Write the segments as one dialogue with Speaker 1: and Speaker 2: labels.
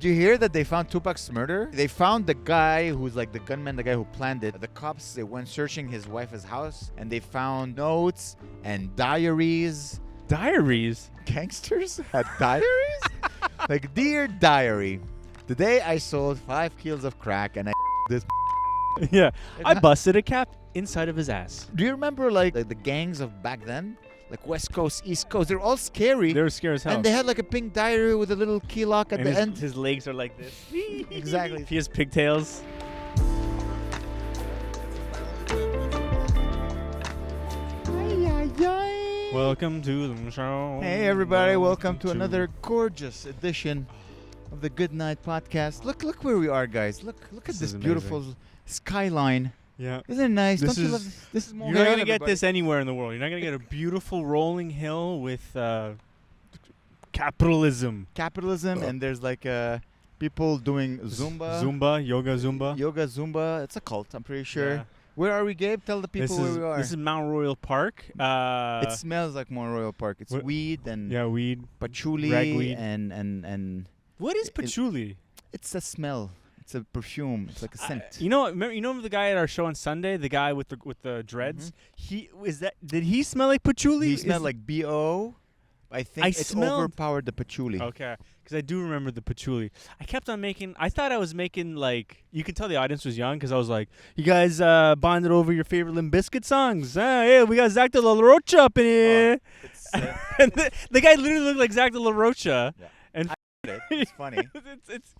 Speaker 1: you hear that they found Tupac's murder? They found the guy who's like the gunman, the guy who planned it. The cops, they went searching his wife's house and they found notes and diaries.
Speaker 2: Diaries?
Speaker 1: Gangsters had diaries? Like, dear diary, today I sold 5 kilos of crack and I this.
Speaker 2: Yeah, I busted a cap inside of his ass.
Speaker 1: Do you remember like the gangs of back then? Like West Coast, East Coast, they're all scary.
Speaker 2: They were scary as hell.
Speaker 1: And they had like a pink diary with a little key lock at the end.
Speaker 2: His legs are like this.
Speaker 1: Exactly.
Speaker 2: He has pigtails. Welcome to the show.
Speaker 1: Hey everybody, welcome to another gorgeous edition of the Good Night Podcast. Look where we are, guys. Look at this beautiful skyline.
Speaker 2: Yeah.
Speaker 1: Isn't it nice?
Speaker 2: This
Speaker 1: Don't you
Speaker 2: is-
Speaker 1: love this? Is
Speaker 2: You're not going to get this anywhere in the world. You're not going to get a beautiful rolling hill with capitalism.
Speaker 1: Capitalism, and there's like people doing Zumba.
Speaker 2: Yoga Zumba.
Speaker 1: It's a cult, I'm pretty sure.
Speaker 2: Yeah.
Speaker 1: Where are we, Gabe? Tell the people where we are.
Speaker 2: This is Mount Royal Park.
Speaker 1: It smells like Mount Royal Park. It's
Speaker 2: What-
Speaker 1: weed and
Speaker 2: weed.
Speaker 1: patchouli
Speaker 2: ragweed.
Speaker 1: and
Speaker 2: What is patchouli?
Speaker 1: it's a smell. It's a perfume. It's like a scent.
Speaker 2: You know, remember the guy at our show on Sunday, the guy with the dreads. Did he smell like patchouli?
Speaker 1: He smelled like BO. I think it overpowered the patchouli.
Speaker 2: Okay, because I do remember the patchouli. I thought I was making like, you can tell the audience was young because I was like, you guys bonded over your favorite Limp Bizkit songs. Yeah, we got Zach de la Rocha up in here. And the guy literally looked like Zach de la Rocha.
Speaker 1: Yeah.
Speaker 2: And
Speaker 1: it's funny.
Speaker 2: it's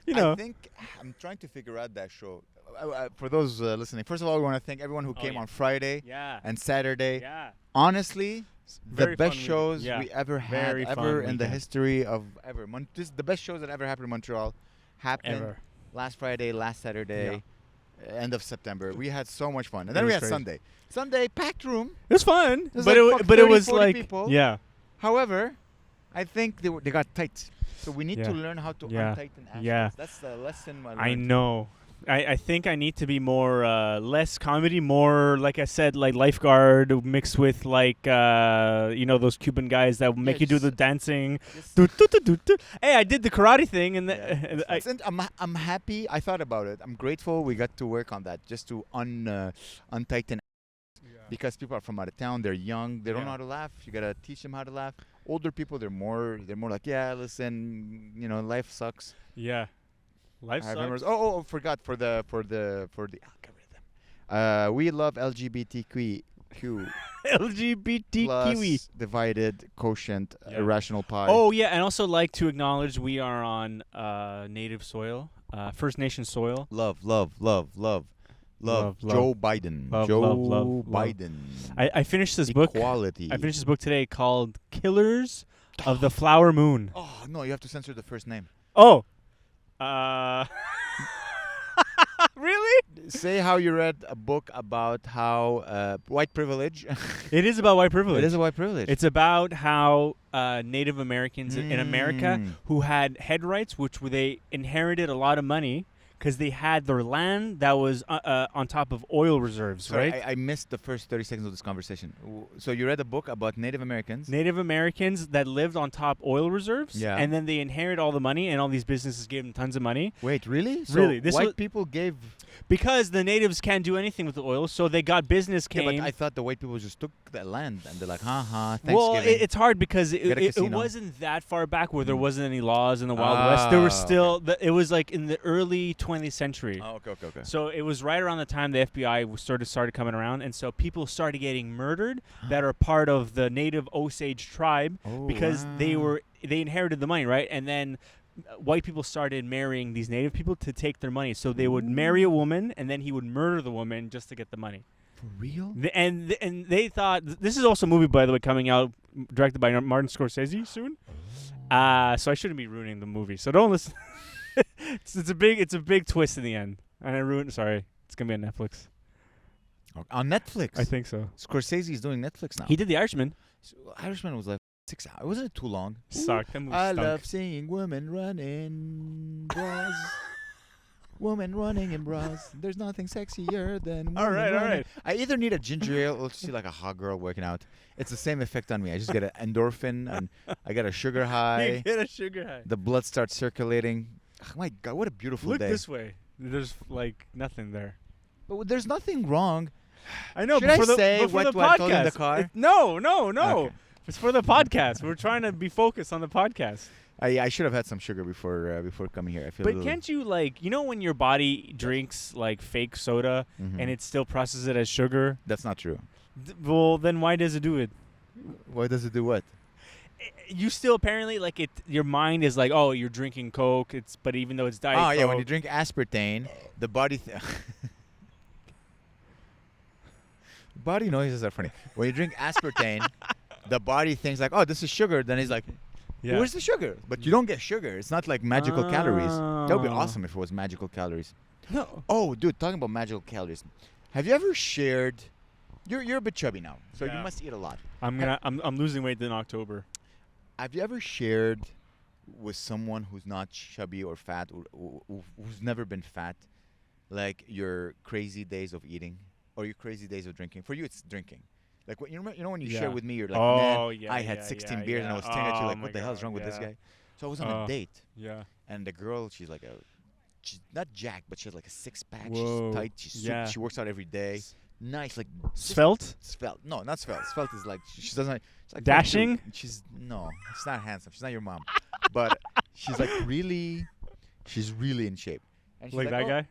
Speaker 2: you know.
Speaker 1: I think I'm trying to figure out that show. For those listening, first of all, we want to thank everyone who came on Friday and Saturday.
Speaker 2: Yeah.
Speaker 1: Honestly,
Speaker 2: Very
Speaker 1: the best
Speaker 2: fun
Speaker 1: shows
Speaker 2: weekend.
Speaker 1: we ever had
Speaker 2: Very
Speaker 1: ever
Speaker 2: fun
Speaker 1: in the
Speaker 2: weekend.
Speaker 1: history of ever. This is the best shows that ever happened in Montreal. Happened
Speaker 2: Ever.
Speaker 1: last Friday, last Saturday, end of September. We had so much fun, and
Speaker 2: It
Speaker 1: then we
Speaker 2: was
Speaker 1: had
Speaker 2: crazy.
Speaker 1: Sunday. Sunday packed room.
Speaker 2: It was fun,
Speaker 1: was
Speaker 2: but
Speaker 1: like
Speaker 2: it
Speaker 1: 30,
Speaker 2: was
Speaker 1: 40
Speaker 2: like
Speaker 1: people.
Speaker 2: yeah.
Speaker 1: However, I think they got tight. So we need to
Speaker 2: Yeah.
Speaker 1: learn how to
Speaker 2: Yeah.
Speaker 1: untighten assholes.
Speaker 2: Yeah.
Speaker 1: That's the lesson I learned.
Speaker 2: I know. I think I need to be more less comedy, more like I said, like lifeguard mixed with like those Cuban guys that make you do the dancing. Hey, I did the karate thing, and
Speaker 1: I'm happy. I thought about it. I'm grateful we got to work on that just to untighten. Because people are from out of town, they're young, they don't know how to laugh. You gotta teach them how to laugh. Older people, they're more like, yeah, listen, life sucks.
Speaker 2: Yeah, life
Speaker 1: I
Speaker 2: sucks.
Speaker 1: remember. Forgot for the algorithm. We love LGBTQ.
Speaker 2: LGBT
Speaker 1: plus
Speaker 2: Kiwi.
Speaker 1: divided quotient
Speaker 2: Yeah.
Speaker 1: irrational pi.
Speaker 2: Oh yeah, and also like to acknowledge we are on native soil, First Nation soil.
Speaker 1: Love.
Speaker 2: Love.
Speaker 1: Joe Biden.
Speaker 2: Love,
Speaker 1: Joe
Speaker 2: love, love, love.
Speaker 1: Biden.
Speaker 2: I finished this book.
Speaker 1: Equality.
Speaker 2: I finished this book today called "Killers of the Flower Moon."
Speaker 1: Oh no, you have to censor the first name.
Speaker 2: Oh, really?
Speaker 1: Say how you read a book about how white privilege.
Speaker 2: It is about white privilege.
Speaker 1: It is a white privilege.
Speaker 2: It's about how Native Americans in America
Speaker 1: Mm.
Speaker 2: who had head rights, which they inherited a lot of money because they had their land that was on top of oil reserves,
Speaker 1: Sorry,
Speaker 2: right?
Speaker 1: I missed the first 30 seconds of this conversation. So you read a book about Native Americans.
Speaker 2: Native Americans that lived on top oil reserves,
Speaker 1: Yeah.
Speaker 2: and then they inherit all the money, and all these businesses gave them tons of money
Speaker 1: Wait, really? So
Speaker 2: Really, this
Speaker 1: white
Speaker 2: was-
Speaker 1: people gave.
Speaker 2: because the natives can't do anything with the oil, so they got business
Speaker 1: Yeah,
Speaker 2: came.
Speaker 1: but I thought the white people just took that land and they're like, Thanksgiving.
Speaker 2: Well, it's hard because
Speaker 1: Get a
Speaker 2: it
Speaker 1: casino.
Speaker 2: wasn't that far back where there
Speaker 1: Mm.
Speaker 2: wasn't any laws in the Wild West. There was
Speaker 1: Ah,
Speaker 2: still, it was like in the early 20th century.
Speaker 1: Oh, okay.
Speaker 2: So it was right around the time the FBI started coming around, and so people started getting murdered that are part of the native Osage tribe because they inherited the money, right? And then white people started marrying these native people to take their money. So they would marry a woman, and then he would murder the woman just to get the money.
Speaker 1: For real?
Speaker 2: And they thought this is also a movie, by the way, coming out directed by Martin Scorsese soon. So I shouldn't be ruining the movie. So don't listen. It's a big twist in the end. And I ruined. Sorry, it's gonna be on Netflix.
Speaker 1: On Netflix.
Speaker 2: I think so.
Speaker 1: Scorsese's doing Netflix now.
Speaker 2: He did The Irishman.
Speaker 1: So Irishman was like 6 hours. Wasn't it too long?
Speaker 2: Sucked. That movie
Speaker 1: I
Speaker 2: stunk.
Speaker 1: love seeing women running bras. Women running in bras. There's nothing sexier than women
Speaker 2: All right.
Speaker 1: running. I either need a ginger ale or see like a hot girl working out. It's the same effect on me. I just get an endorphin and I get a sugar
Speaker 2: You
Speaker 1: high.
Speaker 2: get a sugar high.
Speaker 1: The blood starts circulating. My God, what a beautiful
Speaker 2: Look
Speaker 1: day.
Speaker 2: this way. There's like nothing there.
Speaker 1: But there's nothing wrong.
Speaker 2: I know.
Speaker 1: Should
Speaker 2: but
Speaker 1: I
Speaker 2: for the,
Speaker 1: say
Speaker 2: but for
Speaker 1: what
Speaker 2: the
Speaker 1: I told you in the
Speaker 2: podcast.
Speaker 1: car?
Speaker 2: No.
Speaker 1: Okay.
Speaker 2: It's for the podcast. We're trying to be focused on the podcast.
Speaker 1: I should have had some sugar before coming here. I feel.
Speaker 2: But can't you when your body drinks like fake soda and it still processes it as sugar?
Speaker 1: That's not true.
Speaker 2: Well, then why does it do it?
Speaker 1: Why does it do what?
Speaker 2: You still apparently your mind is like, oh, you're drinking Coke. But even though it's Diet Coke.
Speaker 1: Oh yeah, when you drink aspartame, the body. Body noises are funny. When you drink aspartame, the body thinks like, oh, this is sugar. Then he's like, where's the sugar? But you don't get sugar. It's not like magical calories. That would be awesome if it was magical calories.
Speaker 2: No.
Speaker 1: Oh, dude, talking about magical calories. Have you ever shared? You're a bit chubby now, so you must eat a lot.
Speaker 2: I'm losing weight in October.
Speaker 1: Have you ever shared with someone who's not chubby or fat, or who's never been fat, like your crazy days of eating or your crazy days of drinking? For you, it's drinking. Like when when you share with me, you're like, I had 16 beers and I was staring at you like, what the hell is wrong with this guy? So I was on a date.
Speaker 2: Yeah.
Speaker 1: And the girl, she's not jacked, but she has like a 6-pack.
Speaker 2: Whoa.
Speaker 1: She's tight. She's super, she works out every day. Nice, like
Speaker 2: svelte.
Speaker 1: No, not svelte. Svelte is like she doesn't. It's like
Speaker 2: dashing.
Speaker 1: She's not handsome. She's not your mom, but she's like really. She's really in shape. And she's
Speaker 2: like that guy.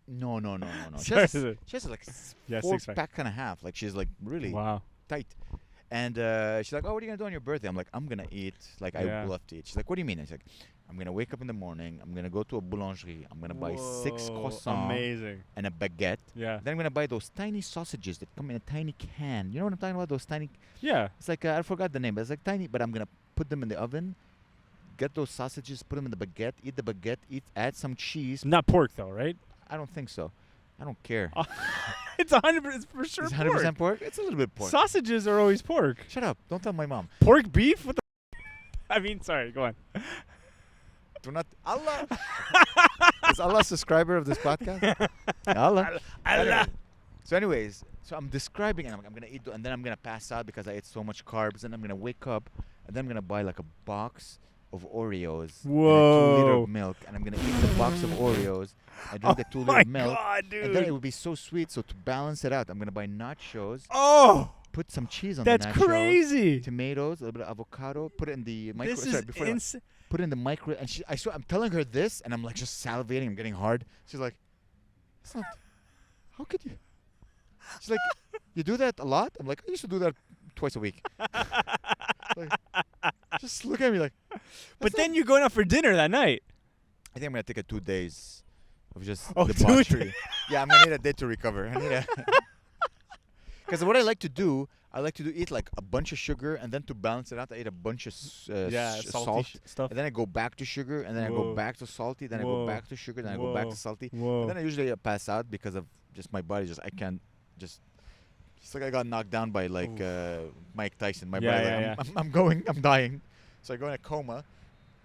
Speaker 1: No. She has like 4-pack and a half. Like she's like really tight. And she's like, oh, what are you gonna do on your birthday? I'm like, I'm gonna eat. Like I love to eat. She's like, what do you mean? I was like, I'm gonna wake up in the morning. I'm gonna go to a boulangerie. I'm gonna buy 6 croissants and a baguette.
Speaker 2: Yeah.
Speaker 1: Then I'm gonna buy those tiny sausages that come in a tiny can. You know what I'm talking about? Those tiny.
Speaker 2: Yeah.
Speaker 1: It's like I forgot the name, but it's like tiny. But I'm gonna put them in the oven. Get those sausages, put them in the baguette. Eat the baguette. Add some cheese.
Speaker 2: Not pork though, right?
Speaker 1: I don't think so. I don't care.
Speaker 2: It's 100% for sure.
Speaker 1: It's 100% pork. It's a little bit pork.
Speaker 2: Sausages are always pork.
Speaker 1: Shut up! Don't tell my mom.
Speaker 2: Pork beef? What the? I mean, sorry. Go on.
Speaker 1: Do not. Allah. Is Allah a subscriber of this podcast? Allah.
Speaker 2: Allah.
Speaker 1: So anyways, I'm describing and I'm gonna eat and then I'm gonna pass out because I ate so much carbs and I'm gonna wake up and then I'm gonna buy like a box of Oreos and a 2-liter of milk and I'm gonna eat the box of Oreos. I drink the 2-liter milk.
Speaker 2: God, dude.
Speaker 1: And then it would be so sweet. So to balance it out, I'm gonna buy nachos.
Speaker 2: Oh.
Speaker 1: Put some cheese on
Speaker 2: That's
Speaker 1: the nachos.
Speaker 2: crazy.
Speaker 1: Tomatoes, a little bit of avocado. Put it in the micro.
Speaker 2: This is insane.
Speaker 1: Put it in the micro, and I swear, I'm telling her this, and I'm like just salivating. I'm getting hard. She's like, "It's not. How could you?" She's like, "You do that a lot?" I'm like, "I used to do that twice a week." Like, just look at me like.
Speaker 2: But then you're going out for dinner that night.
Speaker 1: I think I'm gonna take a 2 days of just
Speaker 2: 2
Speaker 1: debauchery. Yeah, I'm gonna need a day to recover. I need a. Because what I like to do eat like a bunch of sugar, and then to balance it out, I eat a bunch of salt
Speaker 2: stuff.
Speaker 1: And then I go back to sugar, and then I go back to salty, then I go back to sugar, then I go back to salty. And then I usually pass out because of just my body. I can't just. It's like I got knocked down by like Mike Tyson. My body. I'm dying. So I go in a coma.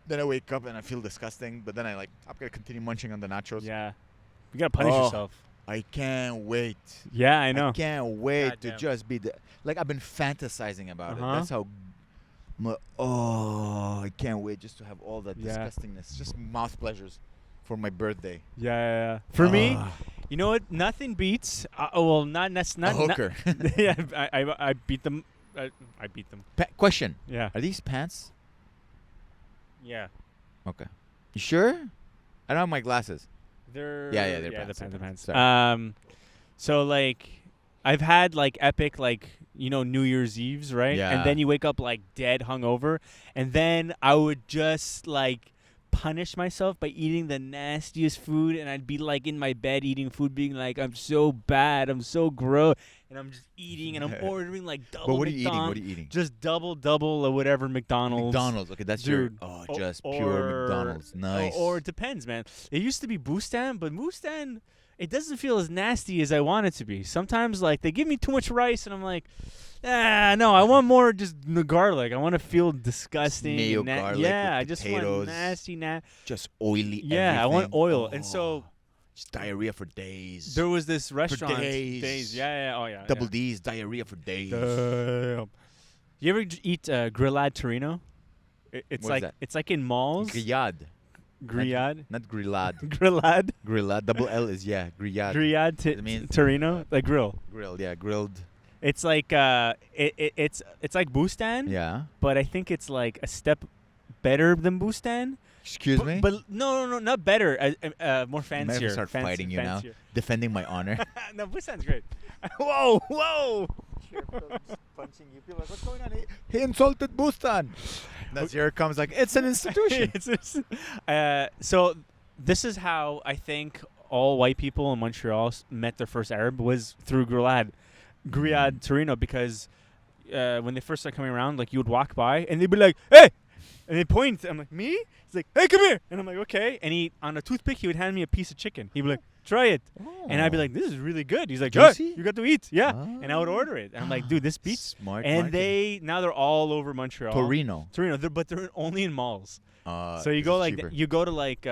Speaker 1: Then I wake up and I feel disgusting. But then I'm gonna continue munching on the nachos.
Speaker 2: Yeah. You gotta punish yourself.
Speaker 1: I can't wait.
Speaker 2: Yeah, I know.
Speaker 1: I can't wait to just be I've been fantasizing about it. That's how. I can't wait just to have all that disgustingness, just mouth pleasures, for my birthday.
Speaker 2: Yeah. For me, you know what? Nothing beats. Not
Speaker 1: a hooker.
Speaker 2: Yeah, I beat them. I beat them.
Speaker 1: Question.
Speaker 2: Yeah.
Speaker 1: Are these pants?
Speaker 2: Yeah.
Speaker 1: Okay. You sure? I don't have my glasses.
Speaker 2: They're
Speaker 1: pants.
Speaker 2: The pants.
Speaker 1: Sorry.
Speaker 2: So like, I've had like epic New Year's Eves, right?
Speaker 1: Yeah.
Speaker 2: And then you wake up like dead hungover, and then I would just like punish myself by eating the nastiest food, and I'd be like in my bed eating food, being like, I'm so bad, I'm so gross, and I'm just eating, and I'm ordering like double.
Speaker 1: But what are you
Speaker 2: McDonald's,
Speaker 1: eating? What are you eating?
Speaker 2: Just double or whatever McDonald's.
Speaker 1: McDonald's. Okay, that's
Speaker 2: Dude,
Speaker 1: just pure McDonald's. Nice.
Speaker 2: Or it depends, man. It used to be Boostan, but Boostan, it doesn't feel as nasty as I want it to be. Sometimes like they give me too much rice, and I'm like, no, I want more just the garlic. I want to feel disgusting.
Speaker 1: Mayo, garlic,
Speaker 2: yeah,
Speaker 1: with
Speaker 2: I just
Speaker 1: potatoes,
Speaker 2: want nasty,
Speaker 1: just oily.
Speaker 2: Yeah,
Speaker 1: everything.
Speaker 2: I want oil, and so
Speaker 1: just diarrhea for days.
Speaker 2: there was this restaurant.
Speaker 1: For days.
Speaker 2: Yeah. Oh yeah.
Speaker 1: Double D's, diarrhea for days.
Speaker 2: Damn. You ever eat grillad Torino? It's
Speaker 1: What is
Speaker 2: like it's like in malls.
Speaker 1: Grillade.
Speaker 2: Grillade.
Speaker 1: Not grillade.
Speaker 2: Grillade.
Speaker 1: Grillade. Double L is grillade.
Speaker 2: Grillade.
Speaker 1: It means
Speaker 2: Torino. Like grill.
Speaker 1: grilled. Yeah, grilled.
Speaker 2: It's like it's like Bustan.
Speaker 1: Yeah.
Speaker 2: But I think it's like a step better than Bustan.
Speaker 1: Excuse me.
Speaker 2: But no, not better. More fancier.
Speaker 1: I'm gonna start fighting you now. Defending my honor.
Speaker 2: No, Bustan's great. Whoa.
Speaker 1: Punching you. People are like, what's going on? He insulted Bustan. That's here comes like, it's an institution.
Speaker 2: So this is how I think all white people in Montreal met their first Arab was through Grillade Torino, because when they first started coming around, like you would walk by and they'd be like, hey, and they point. I'm like, me? He's like, hey, come here. And I'm like, okay. And he, on a toothpick, he would hand me a piece of chicken. He'd be like, try it. And I'd be like, this is really good. He's like,
Speaker 1: Juicy?
Speaker 2: you got to eat. Yeah.
Speaker 1: Oh.
Speaker 2: And I would order it. And I'm like, dude, this beats.
Speaker 1: Smart
Speaker 2: And
Speaker 1: marketing.
Speaker 2: now they're all over Montreal.
Speaker 1: Torino.
Speaker 2: But they're only in malls. So you
Speaker 1: this
Speaker 2: go
Speaker 1: is
Speaker 2: like
Speaker 1: cheaper.
Speaker 2: you go to like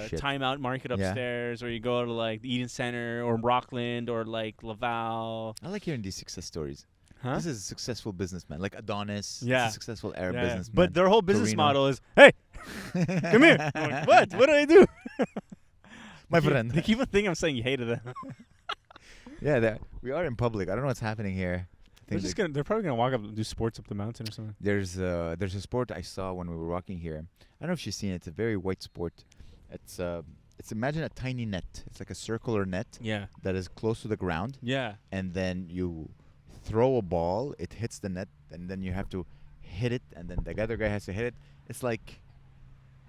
Speaker 1: shit.
Speaker 2: Time Out Market
Speaker 1: Yeah.
Speaker 2: upstairs, or you go to like the Eden Center or Rockland or like Laval.
Speaker 1: I like hearing these success stories.
Speaker 2: Huh?
Speaker 1: This is a successful businessman, like Adonis.
Speaker 2: Yeah.
Speaker 1: He's a successful Arab
Speaker 2: Yeah.
Speaker 1: businessman.
Speaker 2: But their whole business
Speaker 1: Torino.
Speaker 2: model is, hey, come here. I'm like, what? What did I do?
Speaker 1: My
Speaker 2: They keep-
Speaker 1: friend.
Speaker 2: They keep on thinking I'm saying you hated them.
Speaker 1: Yeah, we are in public. I don't know what's happening here. I think
Speaker 2: They're probably gonna walk up and do sports up the mountain or something.
Speaker 1: there's a sport I saw when we were walking here. I don't know if you've seen it. It's a very white sport. It's imagine a tiny net. It's like a circular net
Speaker 2: Yeah.
Speaker 1: that is close to the ground,
Speaker 2: Yeah.
Speaker 1: and then you throw a ball. It hits the net, and then you have to hit it, and then the other guy has to hit it. It's like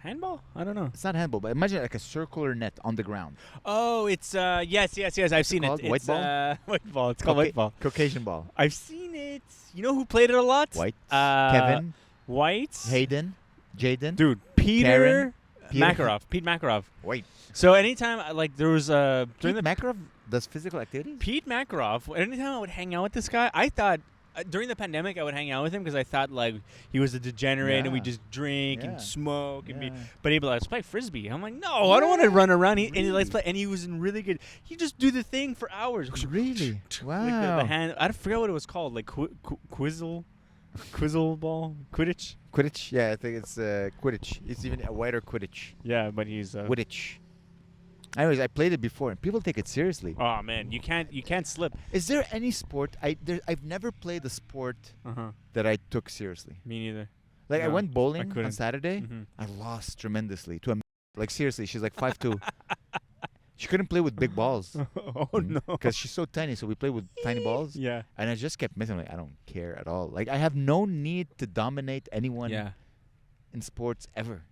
Speaker 2: Handball? I don't know.
Speaker 1: it's not handball, but imagine like a circular net on the ground.
Speaker 2: Oh, it's yes. I've seen
Speaker 1: called?
Speaker 2: it.
Speaker 1: White
Speaker 2: It's
Speaker 1: ball?
Speaker 2: white ball. It's called white ball.
Speaker 1: Caucasian ball.
Speaker 2: I've seen it. You know who played it a lot?
Speaker 1: White.
Speaker 2: Uh,
Speaker 1: Kevin.
Speaker 2: White.
Speaker 1: Hayden. Jaden.
Speaker 2: Dude, Peter
Speaker 1: Karen. Peter.
Speaker 2: Makarov. Pete Makarov.
Speaker 1: White.
Speaker 2: So anytime like there was during
Speaker 1: Pete
Speaker 2: the
Speaker 1: Makarov does physical activities?
Speaker 2: Pete Makarov, anytime I would hang out with this guy, I thought during the pandemic I would hang out with him because I thought like he was a degenerate and we
Speaker 1: Yeah.
Speaker 2: just drink
Speaker 1: Yeah.
Speaker 2: and smoke and be.
Speaker 1: Yeah.
Speaker 2: But he'd be like, let's play frisbee. I'm like, no, I don't want to run around. And he likes
Speaker 1: Really?
Speaker 2: play, and he was in really good. He just do the thing for hours.
Speaker 1: Really? Wow.
Speaker 2: Like the hand. I forgot what it was called. Like quizzle ball, Quidditch.
Speaker 1: Quidditch? Yeah, I think it's Quidditch. It's even a wider Quidditch.
Speaker 2: Yeah, but he's.
Speaker 1: Quidditch. Anyways, I played it before, and people take it seriously.
Speaker 2: Oh man, you can't slip.
Speaker 1: Is there any sport? I've never played a sport
Speaker 2: Uh-huh.
Speaker 1: that I took seriously.
Speaker 2: Me neither.
Speaker 1: Like I
Speaker 2: No,
Speaker 1: went bowling
Speaker 2: couldn't.
Speaker 1: on Saturday.
Speaker 2: Mhm.
Speaker 1: I lost tremendously to a like seriously. She's like 5'2". She couldn't play with big balls
Speaker 2: Oh no.
Speaker 1: because she's so tiny. So we played with tiny balls,
Speaker 2: Yeah.
Speaker 1: and I just kept missing. Like I don't care at all. Like I have no need to dominate anyone
Speaker 2: Yeah.
Speaker 1: in sports ever.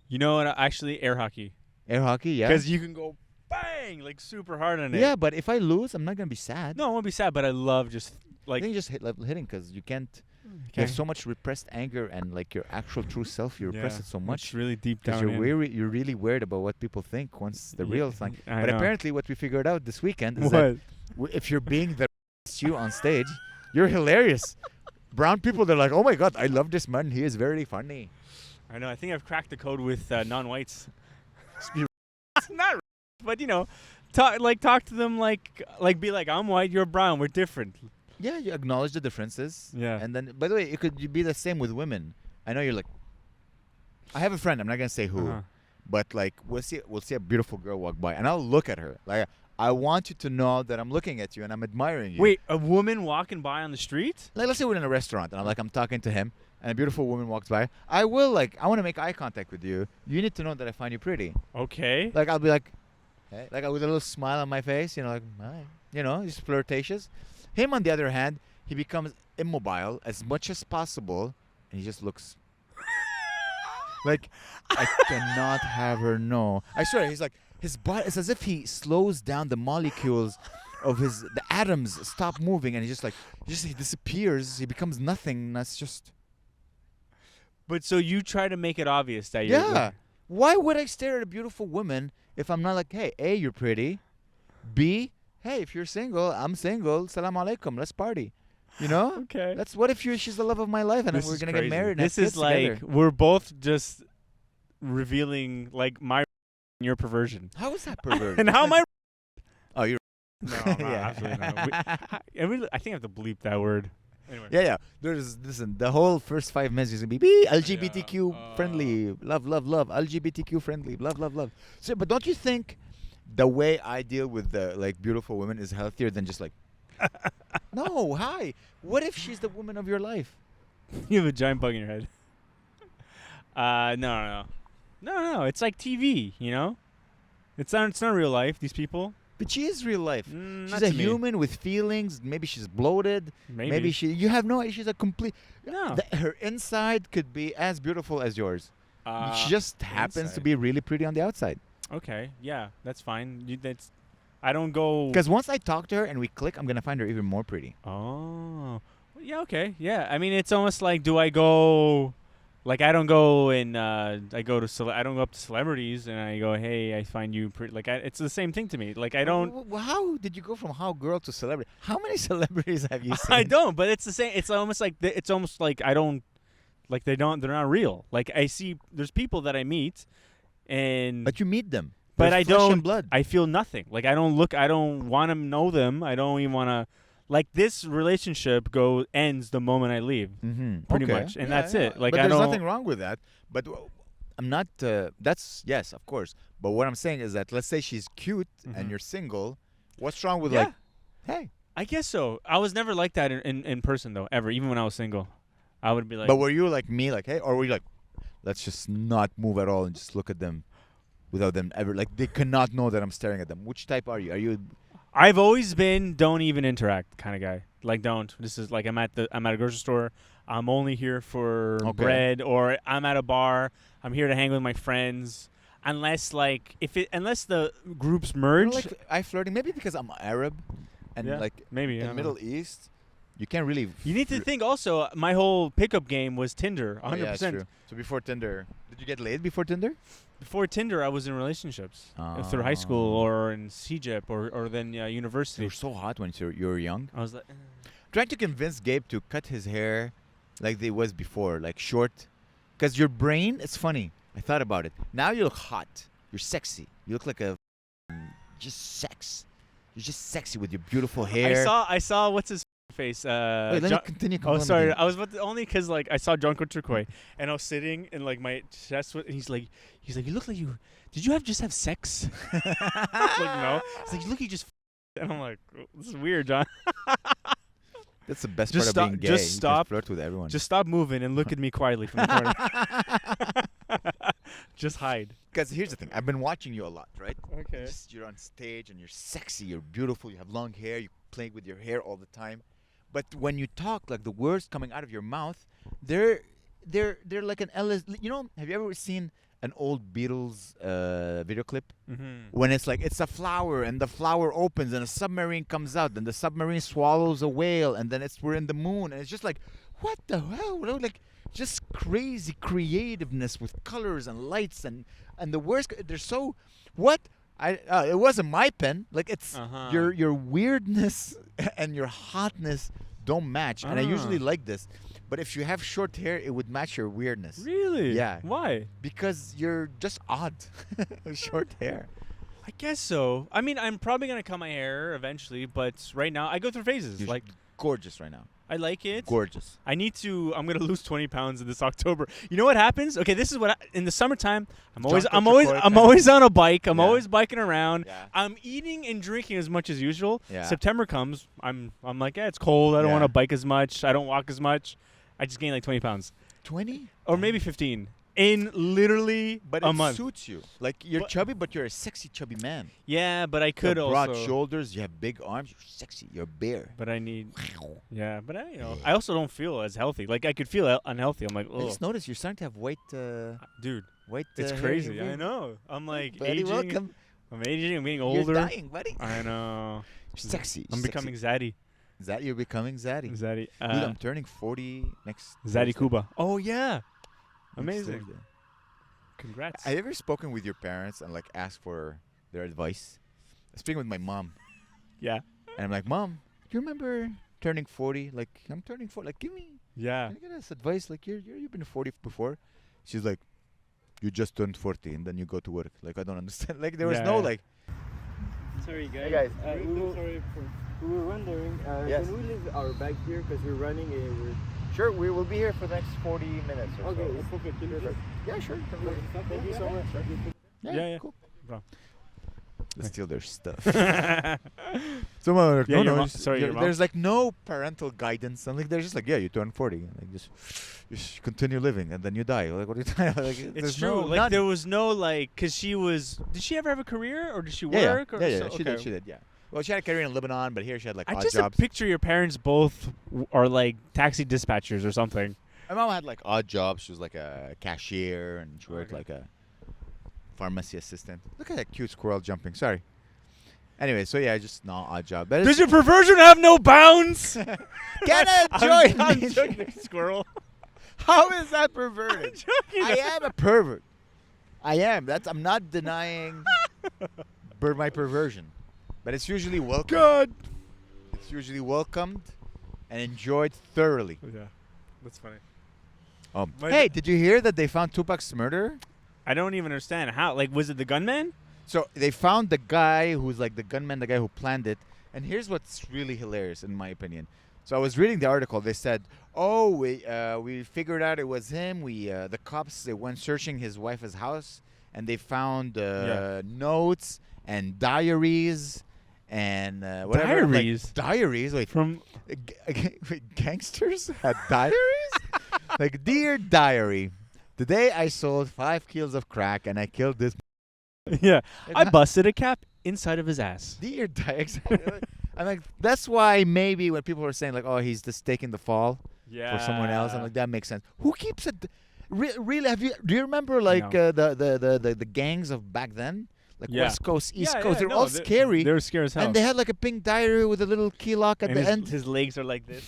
Speaker 2: You know what? Actually, air hockey.
Speaker 1: Air hockey, yeah.
Speaker 2: Because you can go bang like super hard on it.
Speaker 1: Yeah, but if I lose, I'm not gonna be sad.
Speaker 2: No, I won't be sad, but I love just
Speaker 1: I
Speaker 2: like
Speaker 1: think just hitting because you can't. You
Speaker 2: okay.
Speaker 1: have so much repressed anger and like your actual true self. You repress it so
Speaker 2: It's
Speaker 1: much
Speaker 2: really deep
Speaker 1: because
Speaker 2: down.
Speaker 1: you're really worried about what people think once the
Speaker 2: Yeah,
Speaker 1: real thing.
Speaker 2: I
Speaker 1: But
Speaker 2: know.
Speaker 1: apparently, what we figured out this weekend is
Speaker 2: What?
Speaker 1: that if you're being the you on stage, you're hilarious. Brown people, they're like, oh my god, I love this man. He is very funny.
Speaker 2: I know. I think I've cracked the code with non-whites.
Speaker 1: Be
Speaker 2: Not, but you know, talk to them like be like, I'm white, you're brown, we're different.
Speaker 1: Yeah, you acknowledge the differences.
Speaker 2: Yeah.
Speaker 1: And then, by the way, it could be the same with women. I know you're like. I have a friend. I'm not gonna say who,
Speaker 2: Uh-huh.
Speaker 1: but like we'll see a beautiful girl walk by, and I'll look at her. Like I want you to know that I'm looking at you and I'm admiring you.
Speaker 2: Wait, a woman walking by on the street?
Speaker 1: Like let's say we're in a restaurant and I'm talking to him, and a beautiful woman walks by. I want to make eye contact with you. You need to know that I find you pretty.
Speaker 2: Okay.
Speaker 1: Like I'll be like, hey, like with a little smile on my face, like, hi, just flirtatious. Him on the other hand, he becomes immobile as much as possible, and he just looks. Like I cannot have her know. I swear, he's like his body. It's as if he slows down the molecules of the atoms stop moving, and he disappears. He becomes nothing. That's just.
Speaker 2: But so you try to make it obvious that you're.
Speaker 1: Yeah. Why would I stare at a beautiful woman if I'm not like, hey, A, you're pretty. B, hey, if you're single, I'm single. Salam alaikum. Let's party. You know?
Speaker 2: Okay.
Speaker 1: What if she's the love of my life and
Speaker 2: This
Speaker 1: we're
Speaker 2: is
Speaker 1: gonna
Speaker 2: crazy.
Speaker 1: get married? And
Speaker 2: This
Speaker 1: have
Speaker 2: is
Speaker 1: kids
Speaker 2: like
Speaker 1: together?
Speaker 2: we're both just revealing like my your perversion.
Speaker 1: How is that perverted?
Speaker 2: And how am I?
Speaker 1: Oh, you're.
Speaker 2: No, I'm not,
Speaker 1: Yeah.
Speaker 2: absolutely not. I think I have to bleep that word. Anyway.
Speaker 1: Yeah. Listen, the whole first 5 minutes is gonna be LGBTQ friendly, love, LGBTQ friendly, love. So, but don't you think the way I deal with the like beautiful women is healthier than just like, no, hi. What if she's the woman of your life?
Speaker 2: You have a giant bug in your head. No. It's like TV, you know. It's not real life. These people.
Speaker 1: But she is real life. She's
Speaker 2: Not
Speaker 1: a
Speaker 2: to me.
Speaker 1: human with feelings. Maybe she's bloated.
Speaker 2: Maybe.
Speaker 1: You have no idea. She's a complete.
Speaker 2: No.
Speaker 1: Her inside could be as beautiful as yours. She just happens to
Speaker 2: inside.
Speaker 1: be really pretty on the outside.
Speaker 2: Okay. Yeah, that's fine. I don't go.
Speaker 1: Because once I talk to her and we click, I'm gonna find her even more pretty.
Speaker 2: Oh. Yeah. Okay. Yeah. I mean, it's almost like, do I go? Like, I don't go and I don't go up to celebrities and I go, hey, I find you pretty. Like, it's the same thing to me. Like, I don't.
Speaker 1: Well, how did you go from girl to celebrity? How many celebrities have you seen?
Speaker 2: I don't. But it's the same. It's almost like I don't. Like, they're not real. Like, I see there's people that I meet, and
Speaker 1: But you meet them.
Speaker 2: but
Speaker 1: They're
Speaker 2: I
Speaker 1: flesh
Speaker 2: don't.
Speaker 1: and blood.
Speaker 2: I feel nothing. Like, I don't want to know them. I don't even want to. Like, this relationship ends the moment I leave, pretty much, and that's it. Like,
Speaker 1: but
Speaker 2: I
Speaker 1: there's
Speaker 2: don't.
Speaker 1: nothing wrong with that. But I'm not. That's yes, of course. But what I'm saying is that let's say she's cute and you're single. What's wrong with like, hey?
Speaker 2: I guess so. I was never like that in person though, ever. Even when I was single, I would be like.
Speaker 1: But were you like me, like hey, or were you like, let's just not move at all and just look at them, without them ever like they cannot know that I'm staring at them. Which type are you? Are you?
Speaker 2: I've always been don't even interact kind of guy. Like, don't. This is like I'm at a grocery store. I'm only here for bread, or I'm at a bar. I'm here to hang with my friends. Unless the groups merge.
Speaker 1: Like I flirting maybe because I'm Arab, and like
Speaker 2: maybe
Speaker 1: in the Middle East, you can't really.
Speaker 2: You need to think also. My whole pickup game was Tinder, 100%.
Speaker 1: Oh, yeah, that's true. So before Tinder, did you get laid before Tinder?
Speaker 2: Before Tinder, I was in relationships through high school or in CJEP or then university.
Speaker 1: You were so hot when you were young.
Speaker 2: I was like,
Speaker 1: Trying to convince Gabe to cut his hair like they was before, like short. Because your brain, it's funny. I thought about it. Now you look hot. You're sexy. You look like just sex. You're just sexy with your beautiful hair.
Speaker 2: I saw what's his face.
Speaker 1: Wait, let me continue.
Speaker 2: Oh, sorry. I was about to, only because like I saw John Turquoise and I was sitting and like my chest was, and he's like, you look like you. Did you just have sex? I was like, no. He's like, look, you just. And I'm like, this is weird, John.
Speaker 1: That's the best
Speaker 2: Just
Speaker 1: part of being gay.
Speaker 2: just stop.
Speaker 1: You can flirt with everyone.
Speaker 2: Just stop moving and look at me quietly from the corner. Just hide.
Speaker 1: Because here's the thing. I've been watching you a lot, right?
Speaker 2: Okay.
Speaker 1: You're on stage and you're sexy. You're beautiful. You have long hair. You play with your hair all the time. But when you talk, like the words coming out of your mouth, they're like an LS. You know, have you ever seen an old Beatles video clip? When it's like it's a flower and the flower opens and a submarine comes out and the submarine swallows a whale and then we're in the moon and it's just like, what the hell? Like just crazy creativeness with colors and lights and the words. They're so what. It wasn't my pen. Like it's your weirdness and your hotness don't match, and I usually like this. But if you have short hair, it would match your weirdness.
Speaker 2: Really?
Speaker 1: Yeah.
Speaker 2: Why?
Speaker 1: Because you're just odd. Short hair.
Speaker 2: I guess so. I mean, I'm probably gonna cut my hair eventually, but right now I go through phases.
Speaker 1: You're
Speaker 2: like
Speaker 1: gorgeous right now.
Speaker 2: I like it.
Speaker 1: Gorgeous.
Speaker 2: I'm gonna lose 20 pounds in this October. You know what happens? Okay, this is what in the summertime. I'm always on a bike. I'm always biking around.
Speaker 1: Yeah.
Speaker 2: I'm eating and drinking as much as usual.
Speaker 1: Yeah.
Speaker 2: September comes. I'm like, it's cold. I don't want to bike as much. I don't walk as much. I just gained like 20 pounds.
Speaker 1: 20?
Speaker 2: Or maybe 15 in literally a month.
Speaker 1: But it suits you. Like you're chubby, but you're a sexy chubby man.
Speaker 2: Yeah, but I could
Speaker 1: you have
Speaker 2: also
Speaker 1: broad shoulders. You have big arms. You're sexy. You're bare.
Speaker 2: But I need. Yeah, but I also don't feel as healthy. Like I could feel unhealthy. I'm like,
Speaker 1: I just noticed you're starting to have white.
Speaker 2: Dude,
Speaker 1: white.
Speaker 2: It's crazy. I know. I'm like
Speaker 1: buddy,
Speaker 2: aging.
Speaker 1: welcome.
Speaker 2: I'm aging. I'm getting older.
Speaker 1: You're dying, buddy.
Speaker 2: I know.
Speaker 1: You're sexy.
Speaker 2: I'm becoming Zaddy.
Speaker 1: You're becoming Zaddy.
Speaker 2: Zaddy.
Speaker 1: Dude, I'm turning 40 next.
Speaker 2: Zaddy
Speaker 1: Thursday.
Speaker 2: Kuba. Oh yeah.
Speaker 1: Next
Speaker 2: Amazing.
Speaker 1: Thursday.
Speaker 2: Congrats.
Speaker 1: Have you ever spoken with your parents and like asked for their advice? I'm speaking with my mom.
Speaker 2: Yeah.
Speaker 1: And I'm like, Mom, do you remember turning 40? Like, I'm turning 40. Like, give me.
Speaker 2: Yeah.
Speaker 1: Can you get us advice? Like, you've been 40 before. She's like, you just turned 40 and then you go to work. Like, I don't understand. Like, there was no like.
Speaker 2: So
Speaker 3: sorry guys.
Speaker 1: Hey guys.
Speaker 3: We were wondering,
Speaker 1: Yes.
Speaker 3: can we leave our bag here because we're running a...
Speaker 1: Sure, we will be here for the next 40 minutes or
Speaker 3: Okay,
Speaker 1: so.
Speaker 3: perfect. Perfect.
Speaker 1: Yeah, sure.
Speaker 3: Thank you so much.
Speaker 2: Yeah.
Speaker 1: Cool.
Speaker 2: Bro.
Speaker 1: Let's steal their stuff. Someone like,
Speaker 2: Yeah,
Speaker 1: no,
Speaker 2: your
Speaker 1: just-
Speaker 2: your mom?
Speaker 1: there's like no parental guidance. And like they're just like, yeah, you turn 40, and like just continue living, and then you die. Like, what are you talking? Like,
Speaker 2: It's
Speaker 1: there's
Speaker 2: true.
Speaker 1: No,
Speaker 2: Like
Speaker 1: none.
Speaker 2: there was no like, cause she was. Did she ever have a career, or did she
Speaker 1: yeah,
Speaker 2: work?
Speaker 1: yeah,
Speaker 2: Or
Speaker 1: yeah,
Speaker 2: so-
Speaker 1: she did. She did. Yeah. Well, she had a career in Lebanon, but here she had like
Speaker 2: I
Speaker 1: odd
Speaker 2: just
Speaker 1: jobs.
Speaker 2: picture your parents both are like taxi dispatchers or something.
Speaker 1: My mom had like odd jobs. She was like a cashier, and she worked
Speaker 2: Okay.
Speaker 1: like a pharmacy assistant. Look at that cute squirrel jumping. Sorry. Anyway, so yeah, just no odd job. But
Speaker 2: Does your perversion have no bounds?
Speaker 1: Can
Speaker 2: I'm
Speaker 1: enjoy
Speaker 2: joking, squirrel.
Speaker 1: How is that
Speaker 2: I'm
Speaker 1: perverted?
Speaker 2: joking.
Speaker 1: I am a pervert. I am. I'm not denying my perversion, but it's usually welcomed.
Speaker 2: God.
Speaker 1: It's usually welcomed and enjoyed thoroughly.
Speaker 2: Yeah, that's funny.
Speaker 1: Hey, did you hear that they found Tupac's murderer?
Speaker 2: I don't even understand how. Like, was it the gunman?
Speaker 1: So they found the guy who's like the gunman, the guy who planned it. And here's what's really hilarious, in my opinion. So I was reading the article. They said, "Oh, we figured out it was him. The cops they went searching his wife's house, and they found notes and diaries and whatever."
Speaker 2: Diaries?
Speaker 1: Like, diaries. Wait,
Speaker 2: From
Speaker 1: wait, gangsters had diaries? Like, dear diary, today I sold 5 kilos of crack and I killed this.
Speaker 2: yeah, I
Speaker 1: Like,
Speaker 2: busted a cap inside of his ass.
Speaker 1: Dear diary. I'm like, that's why maybe when people are saying like, oh, he's just taking the fall
Speaker 2: Yeah.
Speaker 1: for someone else, I'm like, that makes sense. Who keeps it? Really? Do you remember like
Speaker 2: No.
Speaker 1: the gangs of back then? Like
Speaker 2: Yeah.
Speaker 1: West Coast, East
Speaker 2: Yeah,
Speaker 1: Coast,
Speaker 2: yeah,
Speaker 1: they're
Speaker 2: no,
Speaker 1: all scary.
Speaker 2: They were scary as hell.
Speaker 1: And they had like a pink diary with a little key lock at
Speaker 2: and
Speaker 1: the
Speaker 2: his,
Speaker 1: end.
Speaker 2: his legs are like this.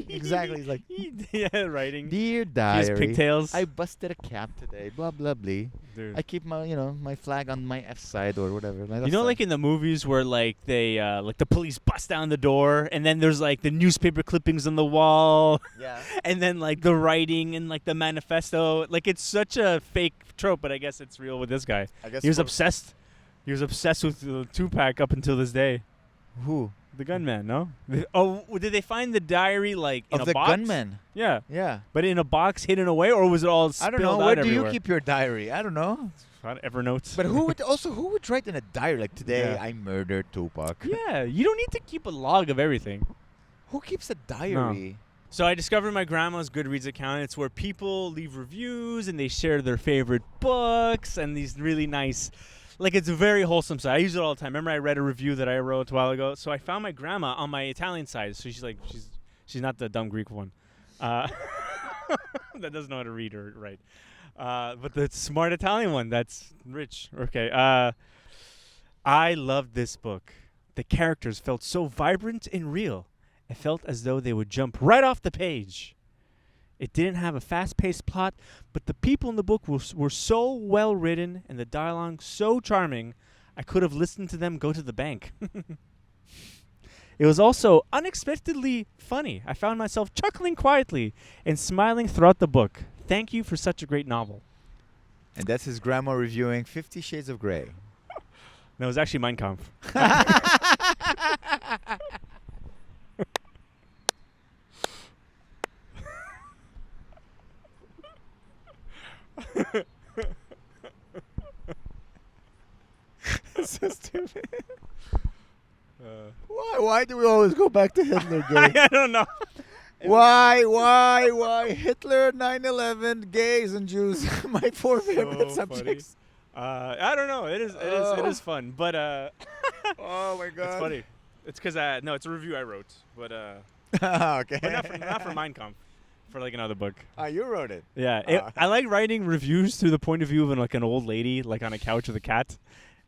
Speaker 1: Exactly. He's like,
Speaker 2: yeah, writing.
Speaker 1: dear
Speaker 2: His
Speaker 1: diary,
Speaker 2: pigtails.
Speaker 1: I busted a cap today. Blah blah blah.
Speaker 2: Dude.
Speaker 1: I keep my my flag on my F side or whatever. My
Speaker 2: You
Speaker 1: left
Speaker 2: know,
Speaker 1: side.
Speaker 2: like in the movies where like they like the police bust down the door, and then there's like the newspaper clippings on the wall,
Speaker 1: yeah.
Speaker 2: and then like the writing and like the manifesto. Like it's such a fake trope, but I guess it's real with this guy.
Speaker 1: I guess
Speaker 2: He was
Speaker 1: for-
Speaker 2: obsessed. He was obsessed with Tupac up until this day.
Speaker 1: Who
Speaker 2: The gunman, no? Oh, did they find the diary like in
Speaker 1: of
Speaker 2: a
Speaker 1: the
Speaker 2: box?
Speaker 1: gunman?
Speaker 2: Yeah,
Speaker 1: Yeah.
Speaker 2: but in a box hidden away, or was it all
Speaker 1: I
Speaker 2: spilled
Speaker 1: don't know.
Speaker 2: out
Speaker 1: Where do
Speaker 2: everywhere?
Speaker 1: you keep your diary? I don't know.
Speaker 2: Evernote.
Speaker 1: But who would write in a diary like today?
Speaker 2: Yeah.
Speaker 1: I murdered Tupac.
Speaker 2: Yeah, you don't need to keep a log of everything.
Speaker 1: Who keeps a diary?
Speaker 2: So I discovered my grandma's Goodreads account. It's where people leave reviews and they share their favorite books and these really nice, like it's a very wholesome site. I use it all the time. Remember I read a review that I wrote a while ago. So I found my grandma on my Italian side. So she's not the dumb Greek one, that doesn't know how to read or write. But the smart Italian one that's rich. Okay. I loved this book. The characters felt so vibrant and real. It felt as though they would jump right off the page. It didn't have a fast-paced plot, but the people in the book were so well written and the dialogue so charming, I could have listened to them go to the bank. It was also unexpectedly funny. I found myself chuckling quietly and smiling throughout the book. Thank you for such a great novel.
Speaker 1: And that's his grandma reviewing 50 Shades of Grey.
Speaker 2: No, it was actually Mein Kampf.
Speaker 1: So stupid. Why do we always go back to Hitler, gay?
Speaker 2: I don't know.
Speaker 1: Why? Hitler, 9/11, gays and Jews. My 4 favorite
Speaker 2: So
Speaker 1: subjects.
Speaker 2: I don't know. It is fun, but
Speaker 1: Oh my god.
Speaker 2: it's funny. It's because no, it's a review I wrote, but
Speaker 1: Okay.
Speaker 2: but not for Mein Kampf, for like another book.
Speaker 1: You wrote it.
Speaker 2: Yeah, I like writing reviews through the point of view of an old lady, like on a couch with a cat,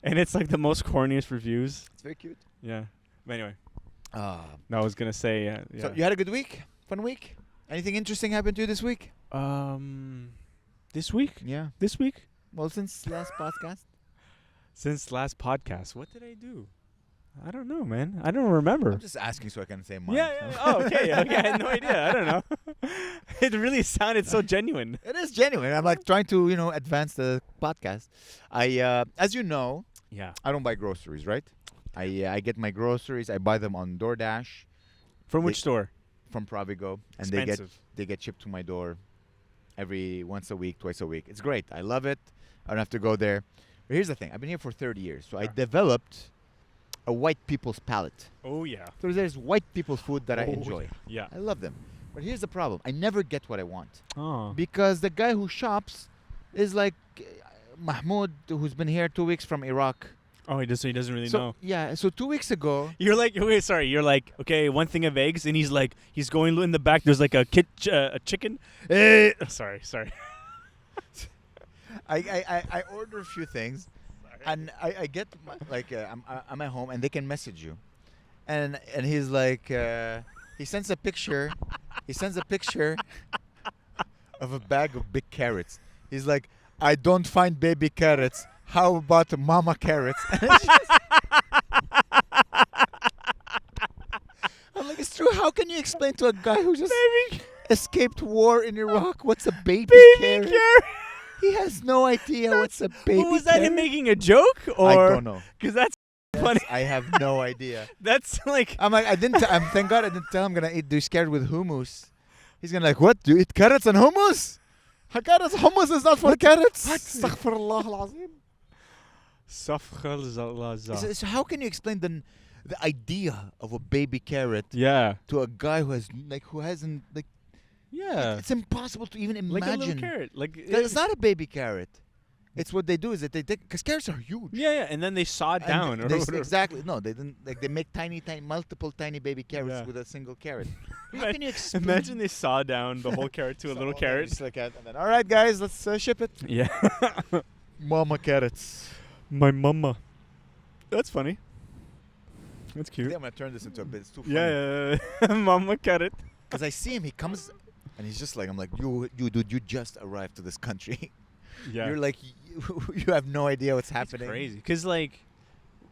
Speaker 2: and it's like the most corniest reviews.
Speaker 1: It's very cute.
Speaker 2: Yeah. But anyway,
Speaker 1: Uh,
Speaker 2: no, I was gonna say. Yeah.
Speaker 1: So you had a good week? Fun week? Anything interesting happened to you this week?
Speaker 2: This week?
Speaker 1: Yeah.
Speaker 2: This week?
Speaker 1: Well, since last podcast.
Speaker 2: Since last podcast, what did I do? I don't know, man. I don't remember.
Speaker 1: I'm just asking so I can say mine.
Speaker 2: Yeah. Oh, okay. Okay. I had no idea. I don't know. It really sounded so genuine.
Speaker 1: It is genuine. I'm like trying to, advance the podcast. As you know,
Speaker 2: Yeah.
Speaker 1: I don't buy groceries, right? I get my groceries. I buy them on DoorDash
Speaker 2: From
Speaker 1: They-
Speaker 2: which store?
Speaker 1: from Provigo, and
Speaker 2: Expensive.
Speaker 1: they get shipped to my door every once a week, twice a week. It's great. I love it. I don't have to go there. But here's the thing. I've been here for 30 years, so I
Speaker 2: Yeah.
Speaker 1: developed a white people's palate.
Speaker 2: Oh yeah.
Speaker 1: So there's white people's food that I
Speaker 2: Oh,
Speaker 1: enjoy.
Speaker 2: Yeah.
Speaker 1: I love them. But here's the problem. I never get what I want.
Speaker 2: Oh.
Speaker 1: Because the guy who shops is like Mahmoud, who's been here 2 weeks from Iraq.
Speaker 2: Oh, he doesn't really
Speaker 1: So
Speaker 2: know.
Speaker 1: yeah, so 2 weeks ago,
Speaker 2: You're like, wait, sorry. You're like, okay, one thing of eggs, and he's like, he's going in the back. There's like a chicken. Sorry.
Speaker 1: I order a few things, and I get I'm at home, and they can message you, and he's like he sends a picture, of a bag of big carrots. He's like, I don't find baby carrots. How about mama carrots? I'm like, it's true. How can you explain to a guy who just escaped war in Iraq what's a baby carrot? He has no idea what's a baby
Speaker 2: Was that
Speaker 1: carrot.
Speaker 2: him making a joke, or?
Speaker 1: I don't know.
Speaker 2: Because that's funny.
Speaker 1: I have no idea.
Speaker 2: That's like.
Speaker 1: I'm like, thank God I didn't tell him I'm gonna eat this carrot with hummus. He's gonna like, what? Do you eat carrots and hummus? Carrots, hummus is not for carrots. Astaghfirullah al-azim. So how can you explain the idea of a baby carrot
Speaker 2: Yeah.
Speaker 1: to a guy who hasn't
Speaker 2: Yeah.
Speaker 1: it's impossible to even
Speaker 2: Like a little
Speaker 1: imagine.
Speaker 2: carrot. Like
Speaker 1: It's not a baby carrot. It's what they do is that they take, because carrots are huge.
Speaker 2: Yeah, and then they saw it
Speaker 1: And
Speaker 2: down or
Speaker 1: they
Speaker 2: whatever.
Speaker 1: exactly. No, they didn't. Like they make multiple tiny baby carrots
Speaker 2: Yeah.
Speaker 1: with a single carrot. How
Speaker 2: Ima-
Speaker 1: can you explain?
Speaker 2: Imagine they saw down the whole carrot to a little carrot.
Speaker 1: Just like that, and then, all right, guys, let's ship it.
Speaker 2: Yeah.
Speaker 1: Mama carrots.
Speaker 2: My mama. That's funny. That's
Speaker 1: I
Speaker 2: cute.
Speaker 1: think I'm gonna turn this into a bit. It's too funny.
Speaker 2: Yeah. Mama carrot.
Speaker 1: Because I see him, he comes, and he's just like, I'm like, you dude, you just arrived to this country.
Speaker 2: Yeah.
Speaker 1: You're like, you have no idea what's
Speaker 2: It's
Speaker 1: happening.
Speaker 2: crazy. Because, like,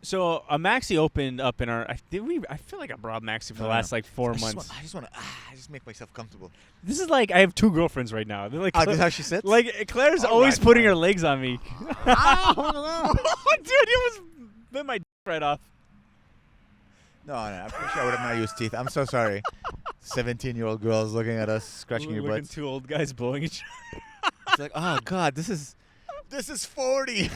Speaker 2: so a Maxi opened up in our. I feel like I brought Maxi for the last, like, 4 months.
Speaker 1: I just want to, I just make myself comfortable.
Speaker 2: This is like, I have 2 girlfriends right now. They're like,
Speaker 1: Oh, this is how she sits?
Speaker 2: like Claire's
Speaker 1: All
Speaker 2: always
Speaker 1: right,
Speaker 2: putting
Speaker 1: fine.
Speaker 2: her legs on me.
Speaker 1: Ow!
Speaker 2: Dude, you almost bit my right off.
Speaker 1: No, I'm pretty sure I would have not used teeth. I'm so sorry. 17-year-old girls looking at us, scratching your
Speaker 2: Looking
Speaker 1: butts.
Speaker 2: 2 old guys blowing each
Speaker 1: It's like, oh God, this is 40.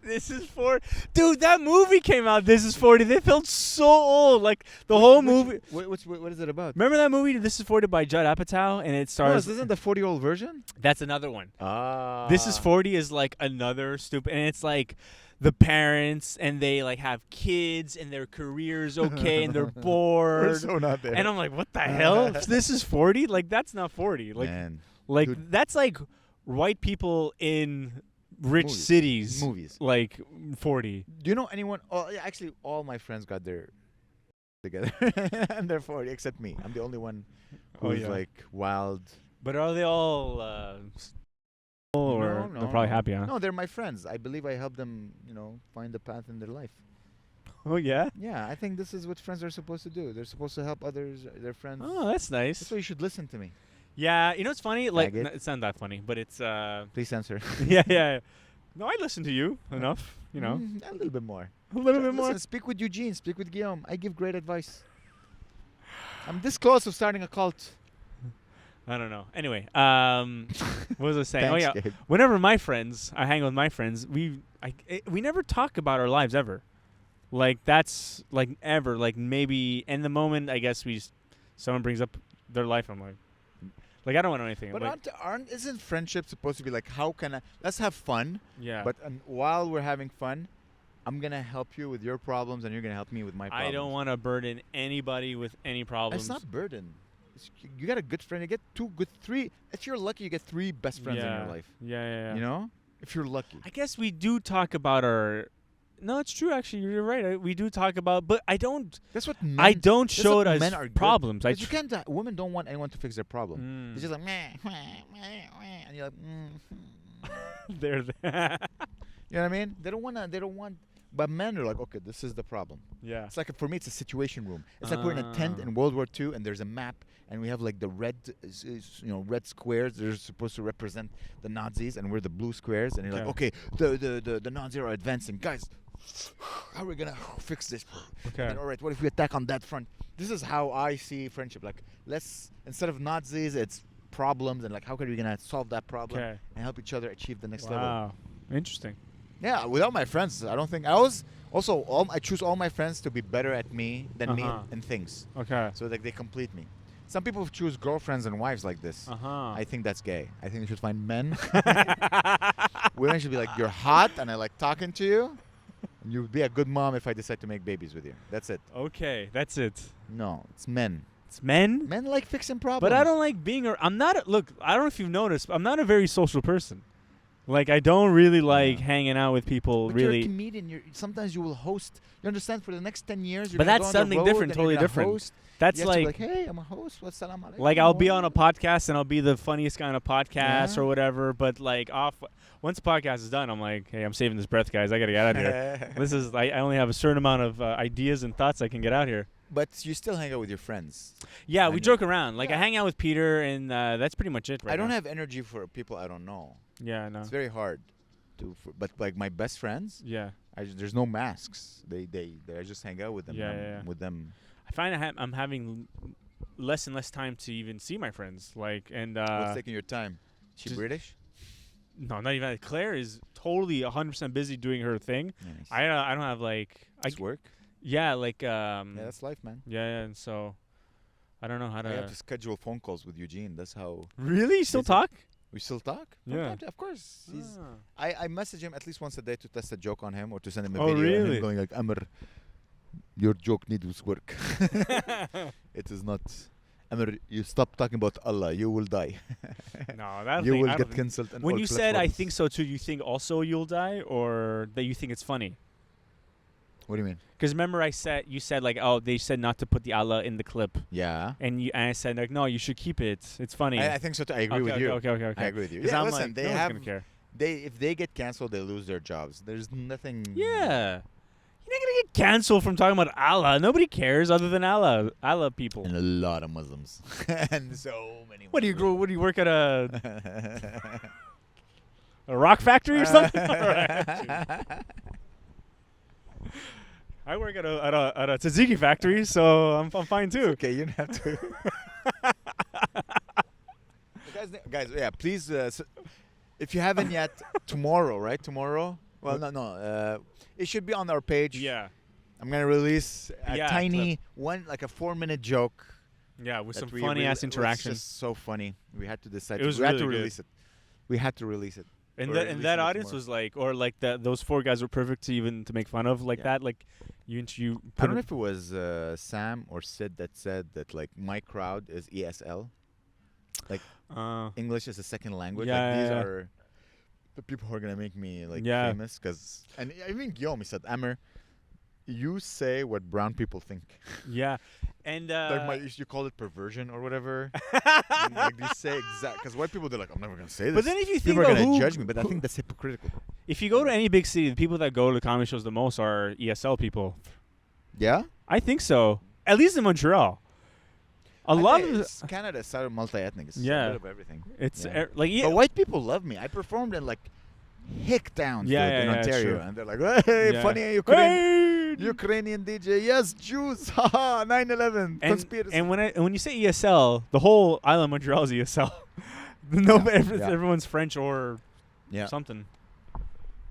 Speaker 2: This is 40. Dude, that movie came out, This is 40. They felt so old. Like, the whole movie.
Speaker 1: What is it about?
Speaker 2: Remember that movie, This is 40 by Judd Apatow? And it
Speaker 1: No,
Speaker 2: stars.
Speaker 1: this isn't the 40-year-old version?
Speaker 2: That's another one.
Speaker 1: Ah.
Speaker 2: This is 40 is like another stupid. And it's like the parents and they like have kids and their career's okay and they're
Speaker 1: We're
Speaker 2: bored.
Speaker 1: so not there.
Speaker 2: And I'm like, what the hell? This is 40? Like, that's not 40. Like,
Speaker 1: Man.
Speaker 2: like
Speaker 1: dude.
Speaker 2: that's like white people in rich
Speaker 1: Movies.
Speaker 2: cities.
Speaker 1: Movies.
Speaker 2: Like 40.
Speaker 1: Do you know anyone? Oh, yeah, actually, all my friends got their together, and they're 40, except me. I'm the only one
Speaker 2: Oh,
Speaker 1: who's
Speaker 2: yeah.
Speaker 1: like wild.
Speaker 2: But are they all or
Speaker 1: No,
Speaker 2: they're probably
Speaker 1: no.
Speaker 2: happy, huh?
Speaker 1: No, they're my friends. I believe I helped them, find a path in their life.
Speaker 2: Oh yeah.
Speaker 1: Yeah, I think this is what friends are supposed to do. They're supposed to help others, their friends.
Speaker 2: Oh, that's nice.
Speaker 1: That's why you should listen to me.
Speaker 2: Yeah, you know what's funny? Like,
Speaker 1: Faggot.
Speaker 2: it's not that funny, but it's
Speaker 1: Please censor.
Speaker 2: yeah. No, I listen to you enough. You know,
Speaker 1: A little bit more.
Speaker 2: a little bit more.
Speaker 1: Listen, speak with Eugene. Speak with Guillaume. I give great advice. I'm this close to starting a cult.
Speaker 2: I don't know. Anyway, what was I saying?
Speaker 1: Thanks,
Speaker 2: Oh yeah,
Speaker 1: Gabe.
Speaker 2: whenever I hang with my friends, we never talk about our lives ever. Like that's like ever. Like maybe in the moment, I guess someone brings up their life. I'm like I don't want to know anything.
Speaker 1: But
Speaker 2: Like,
Speaker 1: isn't friendship supposed to be like, how can I? Let's have fun.
Speaker 2: yeah.
Speaker 1: But while we're having fun, I'm gonna help you with your problems, and you're gonna help me with my problems.
Speaker 2: I don't want to burden anybody with any problems.
Speaker 1: It's not burden. You got a good friend. You get 3. If you're lucky, you get 3 best friends in your life.
Speaker 2: Yeah.
Speaker 1: You know, if you're lucky.
Speaker 2: I guess we do talk about our. No, it's true. Actually, you're right. We do talk about, but I don't.
Speaker 1: That's what men.
Speaker 2: I don't
Speaker 1: that's
Speaker 2: show
Speaker 1: what
Speaker 2: it as
Speaker 1: men are good.
Speaker 2: problems. I
Speaker 1: 'Cause you can't. Women don't want anyone to fix their problem. It's just like meh, meh, meh, meh, and you're like,
Speaker 2: They're there.
Speaker 1: you know what I mean? They don't want But men are like, okay, this is the problem.
Speaker 2: Yeah.
Speaker 1: It's like, for me, it's a situation room. It's like we're in a tent in World War II, and there's a map, and we have like the red, red squares. They're supposed to represent the Nazis, and we're the blue squares. And you're like, okay, the Nazis are advancing, guys. How are we gonna fix this?
Speaker 2: Okay.
Speaker 1: And, all right, what if we attack on that front? This is how I see friendship. Like, let's, instead of Nazis, it's problems, and like, how are we gonna solve that problem and help each other achieve the next level?
Speaker 2: Wow, interesting.
Speaker 1: Yeah, without my friends, I don't think I choose all my friends to be better at me than me in things.
Speaker 2: Okay.
Speaker 1: So that they complete me. Some people choose girlfriends and wives like this. I think that's gay. I think you should find men. Women should be like, you're hot and I like talking to you. And you'd be a good mom if I decide to make babies with you. That's it.
Speaker 2: Okay, that's it.
Speaker 1: No, it's men.
Speaker 2: It's men?
Speaker 1: Men like fixing problems.
Speaker 2: But I don't like being I'm not look, I don't know if you've noticed, but I'm not a very social person. Like, I don't really like hanging out with people.
Speaker 1: But
Speaker 2: really.
Speaker 1: You're a comedian. Sometimes you will host. You understand? For the next 10 years, you're
Speaker 2: but
Speaker 1: gonna
Speaker 2: that's
Speaker 1: go on the
Speaker 2: something
Speaker 1: road
Speaker 2: different,
Speaker 1: and
Speaker 2: totally
Speaker 1: you're gonna
Speaker 2: different.
Speaker 1: host.
Speaker 2: That's
Speaker 1: You have to be
Speaker 2: like,
Speaker 1: hey, I'm a host. What's salam alaikum?
Speaker 2: like I'll be on a podcast and I'll be the funniest guy on a podcast or whatever. But like once the podcast is done, I'm like, hey, I'm saving this breath, guys. I gotta get out of here. This is I only have a certain amount of ideas and thoughts I can get out here.
Speaker 1: But you still hang out with your friends.
Speaker 2: Yeah, we joke around. Like I hang out with Peter, and that's pretty much it. Right
Speaker 1: I don't
Speaker 2: now.
Speaker 1: have energy for people I don't know.
Speaker 2: Yeah, no.
Speaker 1: It's very hard. But like my best friends, there's no masks. They I just hang out with them. With them.
Speaker 2: I find I'm having less and less time to even see my friends. Like and
Speaker 1: what's taking your time? She British?
Speaker 2: No, not even. Claire is totally 100% busy doing her thing.
Speaker 1: Nice.
Speaker 2: I don't have like.
Speaker 1: It's work.
Speaker 2: Yeah, like.
Speaker 1: Yeah, that's life, man.
Speaker 2: Yeah, and so I don't know how to.
Speaker 1: I have to schedule phone calls with Eugene. That's how.
Speaker 2: Really? You still talk?
Speaker 1: We still talk?
Speaker 2: Yeah.
Speaker 1: Of course. I message him at least once a day to test a joke on him or to send him a
Speaker 2: video.
Speaker 1: Really?
Speaker 2: Of
Speaker 1: him going like, Amer, your joke needs work. It is not. Amer, you stop talking about Allah, you will die.
Speaker 2: No,
Speaker 1: you will get cancelled.
Speaker 2: When you said I think so too, you think also you'll die, or that you think it's funny?
Speaker 1: What do you mean?
Speaker 2: Because remember, you said like, oh, they said not to put the Allah in the clip.
Speaker 1: Yeah.
Speaker 2: And I said like, no, you should keep it. It's funny.
Speaker 1: I think so too. I agree with you.
Speaker 2: Okay.
Speaker 1: I agree with you.
Speaker 2: Yeah,
Speaker 1: listen,
Speaker 2: like,
Speaker 1: they
Speaker 2: no
Speaker 1: have.
Speaker 2: Gonna care.
Speaker 1: If they get canceled, they lose their jobs. There's nothing.
Speaker 2: Yeah. You're not gonna get canceled from talking about Allah. Nobody cares other than Allah people.
Speaker 1: And a lot of Muslims. And so many.
Speaker 2: What do you work at a rock factory or something? I work at a tzatziki factory, so I'm fine too.
Speaker 1: Okay, you don't have to. guys, yeah, please. If you haven't yet, tomorrow, right? Tomorrow. Well, no. It should be on our page.
Speaker 2: Yeah.
Speaker 1: I'm gonna release a tiny
Speaker 2: clip.
Speaker 1: like a 4-minute joke.
Speaker 2: Yeah, with some funny ass interaction.
Speaker 1: It's just so funny. We had to decide.
Speaker 2: We
Speaker 1: had to release it. We had to release it.
Speaker 2: And that audience was like, or like those 4 guys were perfect to make fun of like that. Like you.
Speaker 1: I don't know if it was Sam or Sid that said that like my crowd is ESL, like English as a second language.
Speaker 2: Yeah,
Speaker 1: these are the people who are gonna make me like famous. And I mean Guillaume, he said, Amer, you say what brown people think.
Speaker 2: Yeah. And
Speaker 1: like you call it perversion or whatever. Like you say exact because white people they're like I'm never gonna say this.
Speaker 2: But then if you think
Speaker 1: people are gonna judge me, but I think that's hypocritical.
Speaker 2: If you go to any big city, the people that go to comedy shows the most are ESL people.
Speaker 1: Yeah,
Speaker 2: I think so. At least in Montreal. A lot of
Speaker 1: Canada is sort of multi-ethnic. It's a bit of everything.
Speaker 2: It's
Speaker 1: but white people love me. I performed in like hick towns in Ontario, and they're like, "Hey, funny Ukrainian DJ, yes, Jews, haha, 9/11 conspiracy."
Speaker 2: And when you say ESL, the whole island of Montreal is ESL. Everyone's French or something.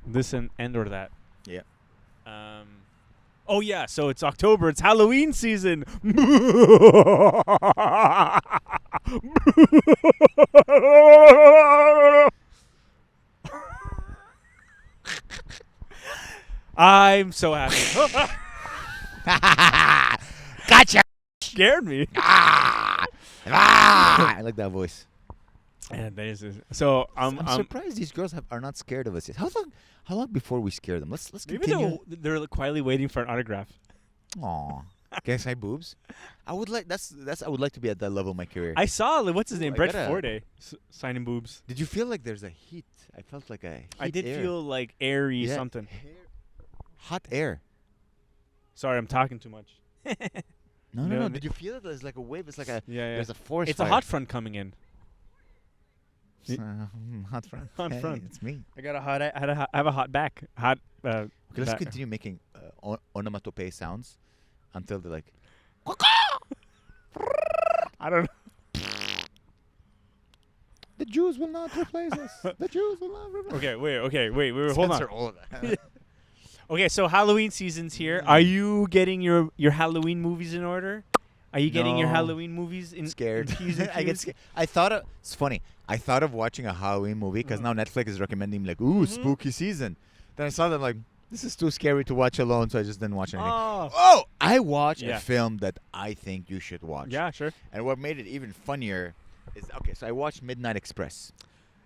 Speaker 2: This and or that.
Speaker 1: Yeah.
Speaker 2: Oh yeah, so it's October. It's Halloween season. I'm so happy.
Speaker 1: Gotcha.
Speaker 2: Scared me.
Speaker 1: I like that voice.
Speaker 2: And that is so.
Speaker 1: I'm surprised these girls are not scared of us yet. How long before we scare them? Let's continue.
Speaker 2: Maybe they're quietly waiting for an autograph.
Speaker 1: Aw. Can I say boobs? I would like I would like to be at that level of my career.
Speaker 2: I saw what's his name, Brett Forte, signing boobs.
Speaker 1: Did you feel like there's a heat? I felt like a heat
Speaker 2: I did
Speaker 1: air.
Speaker 2: feel like airy something.
Speaker 1: hot air.
Speaker 2: Sorry, I'm talking too much.
Speaker 1: No. Did you feel it? There's like a wave. It's like a there's a forest.
Speaker 2: It's
Speaker 1: fire.
Speaker 2: a hot front coming in.
Speaker 1: Hot front.
Speaker 2: Hot
Speaker 1: Hey,
Speaker 2: front.
Speaker 1: It's me.
Speaker 2: I got a hot. I have a hot back. Hot.
Speaker 1: Okay, let's
Speaker 2: back.
Speaker 1: continue making onomatopoeia sounds until they're like.
Speaker 2: I don't know.
Speaker 1: The Jews will not replace us. The Jews will not replace us.
Speaker 2: Okay, wait. Hold on.
Speaker 1: Censor all of that.
Speaker 2: Okay, so Halloween season's here. Are you getting your Halloween movies in order? Are you getting your
Speaker 1: No.
Speaker 2: Halloween movies in
Speaker 1: Scared.
Speaker 2: in P's and
Speaker 1: I get
Speaker 2: Q's?
Speaker 1: scared. It's funny. I thought of watching a Halloween movie because now Netflix is recommending me like, ooh, spooky season. Then I saw that like, this is too scary to watch alone, so I just didn't watch anything.
Speaker 2: Oh,
Speaker 1: I watched
Speaker 2: Yeah.
Speaker 1: a film that I think you should watch.
Speaker 2: yeah, sure.
Speaker 1: And what made it even funnier is so I watched Midnight Express.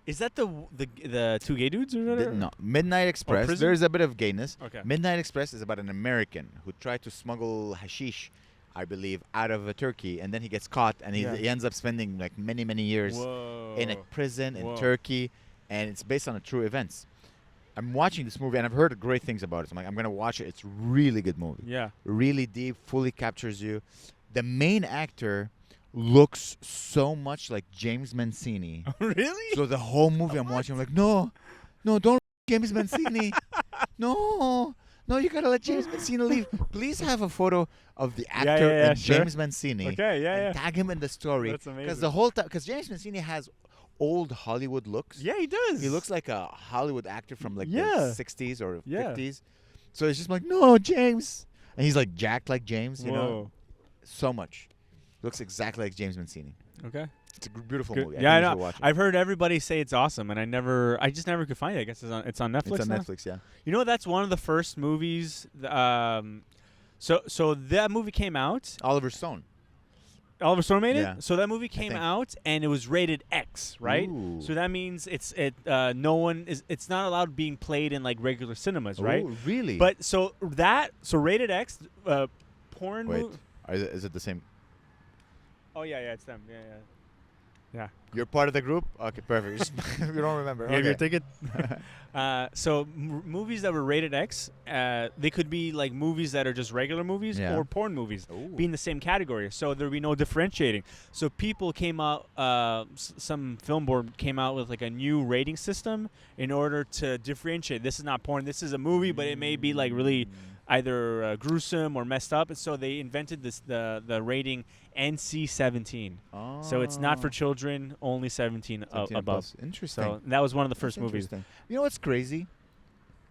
Speaker 2: Is that the two gay dudes or whatever?
Speaker 1: No, Midnight Express.
Speaker 2: prison?
Speaker 1: There's a bit of gayness.
Speaker 2: Okay.
Speaker 1: Midnight Express is about an American who tried to smuggle hashish, I believe, out of Turkey, and then he gets caught, and he ends up spending like many years
Speaker 2: Whoa.
Speaker 1: in a prison in
Speaker 2: Whoa.
Speaker 1: Turkey, and it's based on a true events. I'm watching this movie, and I've heard great things about it. So I'm like, I'm gonna watch it. It's a really good movie.
Speaker 2: Yeah.
Speaker 1: Really deep, fully captures you. The main actor looks so much like James Mancini.
Speaker 2: Really?
Speaker 1: So the whole movie I'm watching, I'm like, no, don't James Mancini. No, you gotta let James Mancini leave. Please have a photo of the actor
Speaker 2: yeah,
Speaker 1: and
Speaker 2: sure.
Speaker 1: James Mancini.
Speaker 2: Okay, yeah,
Speaker 1: and tag him in the story.
Speaker 2: That's amazing.
Speaker 1: Because the whole time, because James Mancini has old Hollywood looks.
Speaker 2: Yeah, he does.
Speaker 1: He looks like a Hollywood actor from like
Speaker 2: Yeah.
Speaker 1: the 60s or
Speaker 2: Yeah.
Speaker 1: 50s. So it's just like, no, James. And he's like jacked like James, you know?
Speaker 2: Whoa.
Speaker 1: So much. Looks exactly like James Mancini.
Speaker 2: Okay.
Speaker 1: It's a beautiful
Speaker 2: Good.
Speaker 1: movie.
Speaker 2: Yeah, I
Speaker 1: think you should
Speaker 2: know.
Speaker 1: watch it.
Speaker 2: I've heard everybody say it's awesome, and I just never could find it. I guess it's on Netflix.
Speaker 1: It's on
Speaker 2: now?
Speaker 1: Netflix, yeah.
Speaker 2: You know, that's one of the first movies. So that movie came out.
Speaker 1: Oliver Stone.
Speaker 2: Oliver Stone made
Speaker 1: Yeah.
Speaker 2: it. So that movie came
Speaker 1: think.
Speaker 2: out, and it was rated X, right?
Speaker 1: Ooh.
Speaker 2: So that means it's not allowed being played in like regular cinemas, right?
Speaker 1: Oh, really?
Speaker 2: But so rated X, porn.
Speaker 1: Wait, is it the same?
Speaker 2: Oh yeah, it's them. Yeah.
Speaker 1: You're part of the group? Okay, perfect. You don't remember.
Speaker 2: You have your
Speaker 1: Okay.
Speaker 2: ticket. So movies that were rated X, they could be like movies that are just regular movies
Speaker 1: Yeah.
Speaker 2: or porn movies,
Speaker 1: Ooh.
Speaker 2: be in the same category. So there'd be no differentiating. So people came out, some film board came out with like a new rating system in order to differentiate. This is not porn. This is a movie, but it may be like really either gruesome or messed up. And so they invented the rating NC-17.
Speaker 1: Oh.
Speaker 2: So it's not for children, only 17
Speaker 1: 17
Speaker 2: above.
Speaker 1: plus. Interesting.
Speaker 2: So that was one of the
Speaker 1: That's
Speaker 2: first movies.
Speaker 1: interesting. You know what's crazy?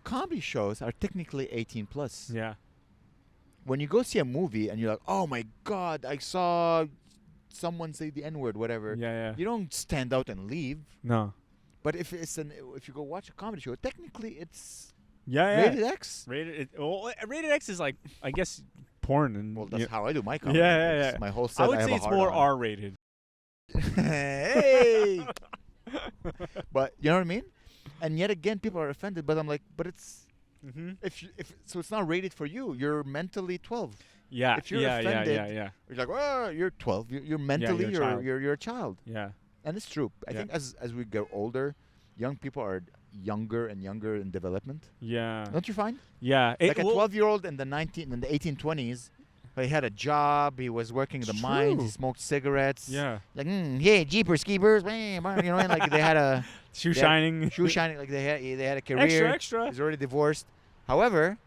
Speaker 1: Comedy shows are technically 18 plus.
Speaker 2: Yeah.
Speaker 1: When you go see a movie and you're like, oh my God, I saw someone say the N-word, whatever.
Speaker 2: Yeah.
Speaker 1: You don't stand out and leave.
Speaker 2: No.
Speaker 1: But if you go watch a comedy show, technically it's
Speaker 2: Yeah.
Speaker 1: rated X.
Speaker 2: Rated X is like, I guess, porn. And
Speaker 1: Well, that's
Speaker 2: yeah.
Speaker 1: how I do my comedy.
Speaker 2: Yeah.
Speaker 1: It's my whole set.
Speaker 2: I would
Speaker 1: have
Speaker 2: say
Speaker 1: a
Speaker 2: it's
Speaker 1: hard
Speaker 2: more
Speaker 1: on.
Speaker 2: R-rated.
Speaker 1: Hey. But you know what I mean? And yet again, people are offended. But I'm like, but it's
Speaker 2: Mm-hmm.
Speaker 1: if so, it's not rated for you. You're mentally 12.
Speaker 2: Yeah.
Speaker 1: If you're
Speaker 2: yeah,
Speaker 1: offended-
Speaker 2: yeah.
Speaker 1: You're like, oh, you're 12. You're mentally,
Speaker 2: you're a child.
Speaker 1: you're a child.
Speaker 2: Yeah.
Speaker 1: And it's true. I
Speaker 2: Yeah.
Speaker 1: think as we get older, young people are younger and younger in development.
Speaker 2: Yeah.
Speaker 1: Don't you find?
Speaker 2: Yeah.
Speaker 1: Like a 12-year-old in the 1820s, he had a job. He was working the
Speaker 2: It's
Speaker 1: mines. He
Speaker 2: true.
Speaker 1: smoked cigarettes.
Speaker 2: Yeah.
Speaker 1: Like, yeah, jeepers, keepers, you know, and like they had a
Speaker 2: Shoe
Speaker 1: They had
Speaker 2: shining.
Speaker 1: shoe shining. Like they had a career.
Speaker 2: Extra.
Speaker 1: He's already divorced. However,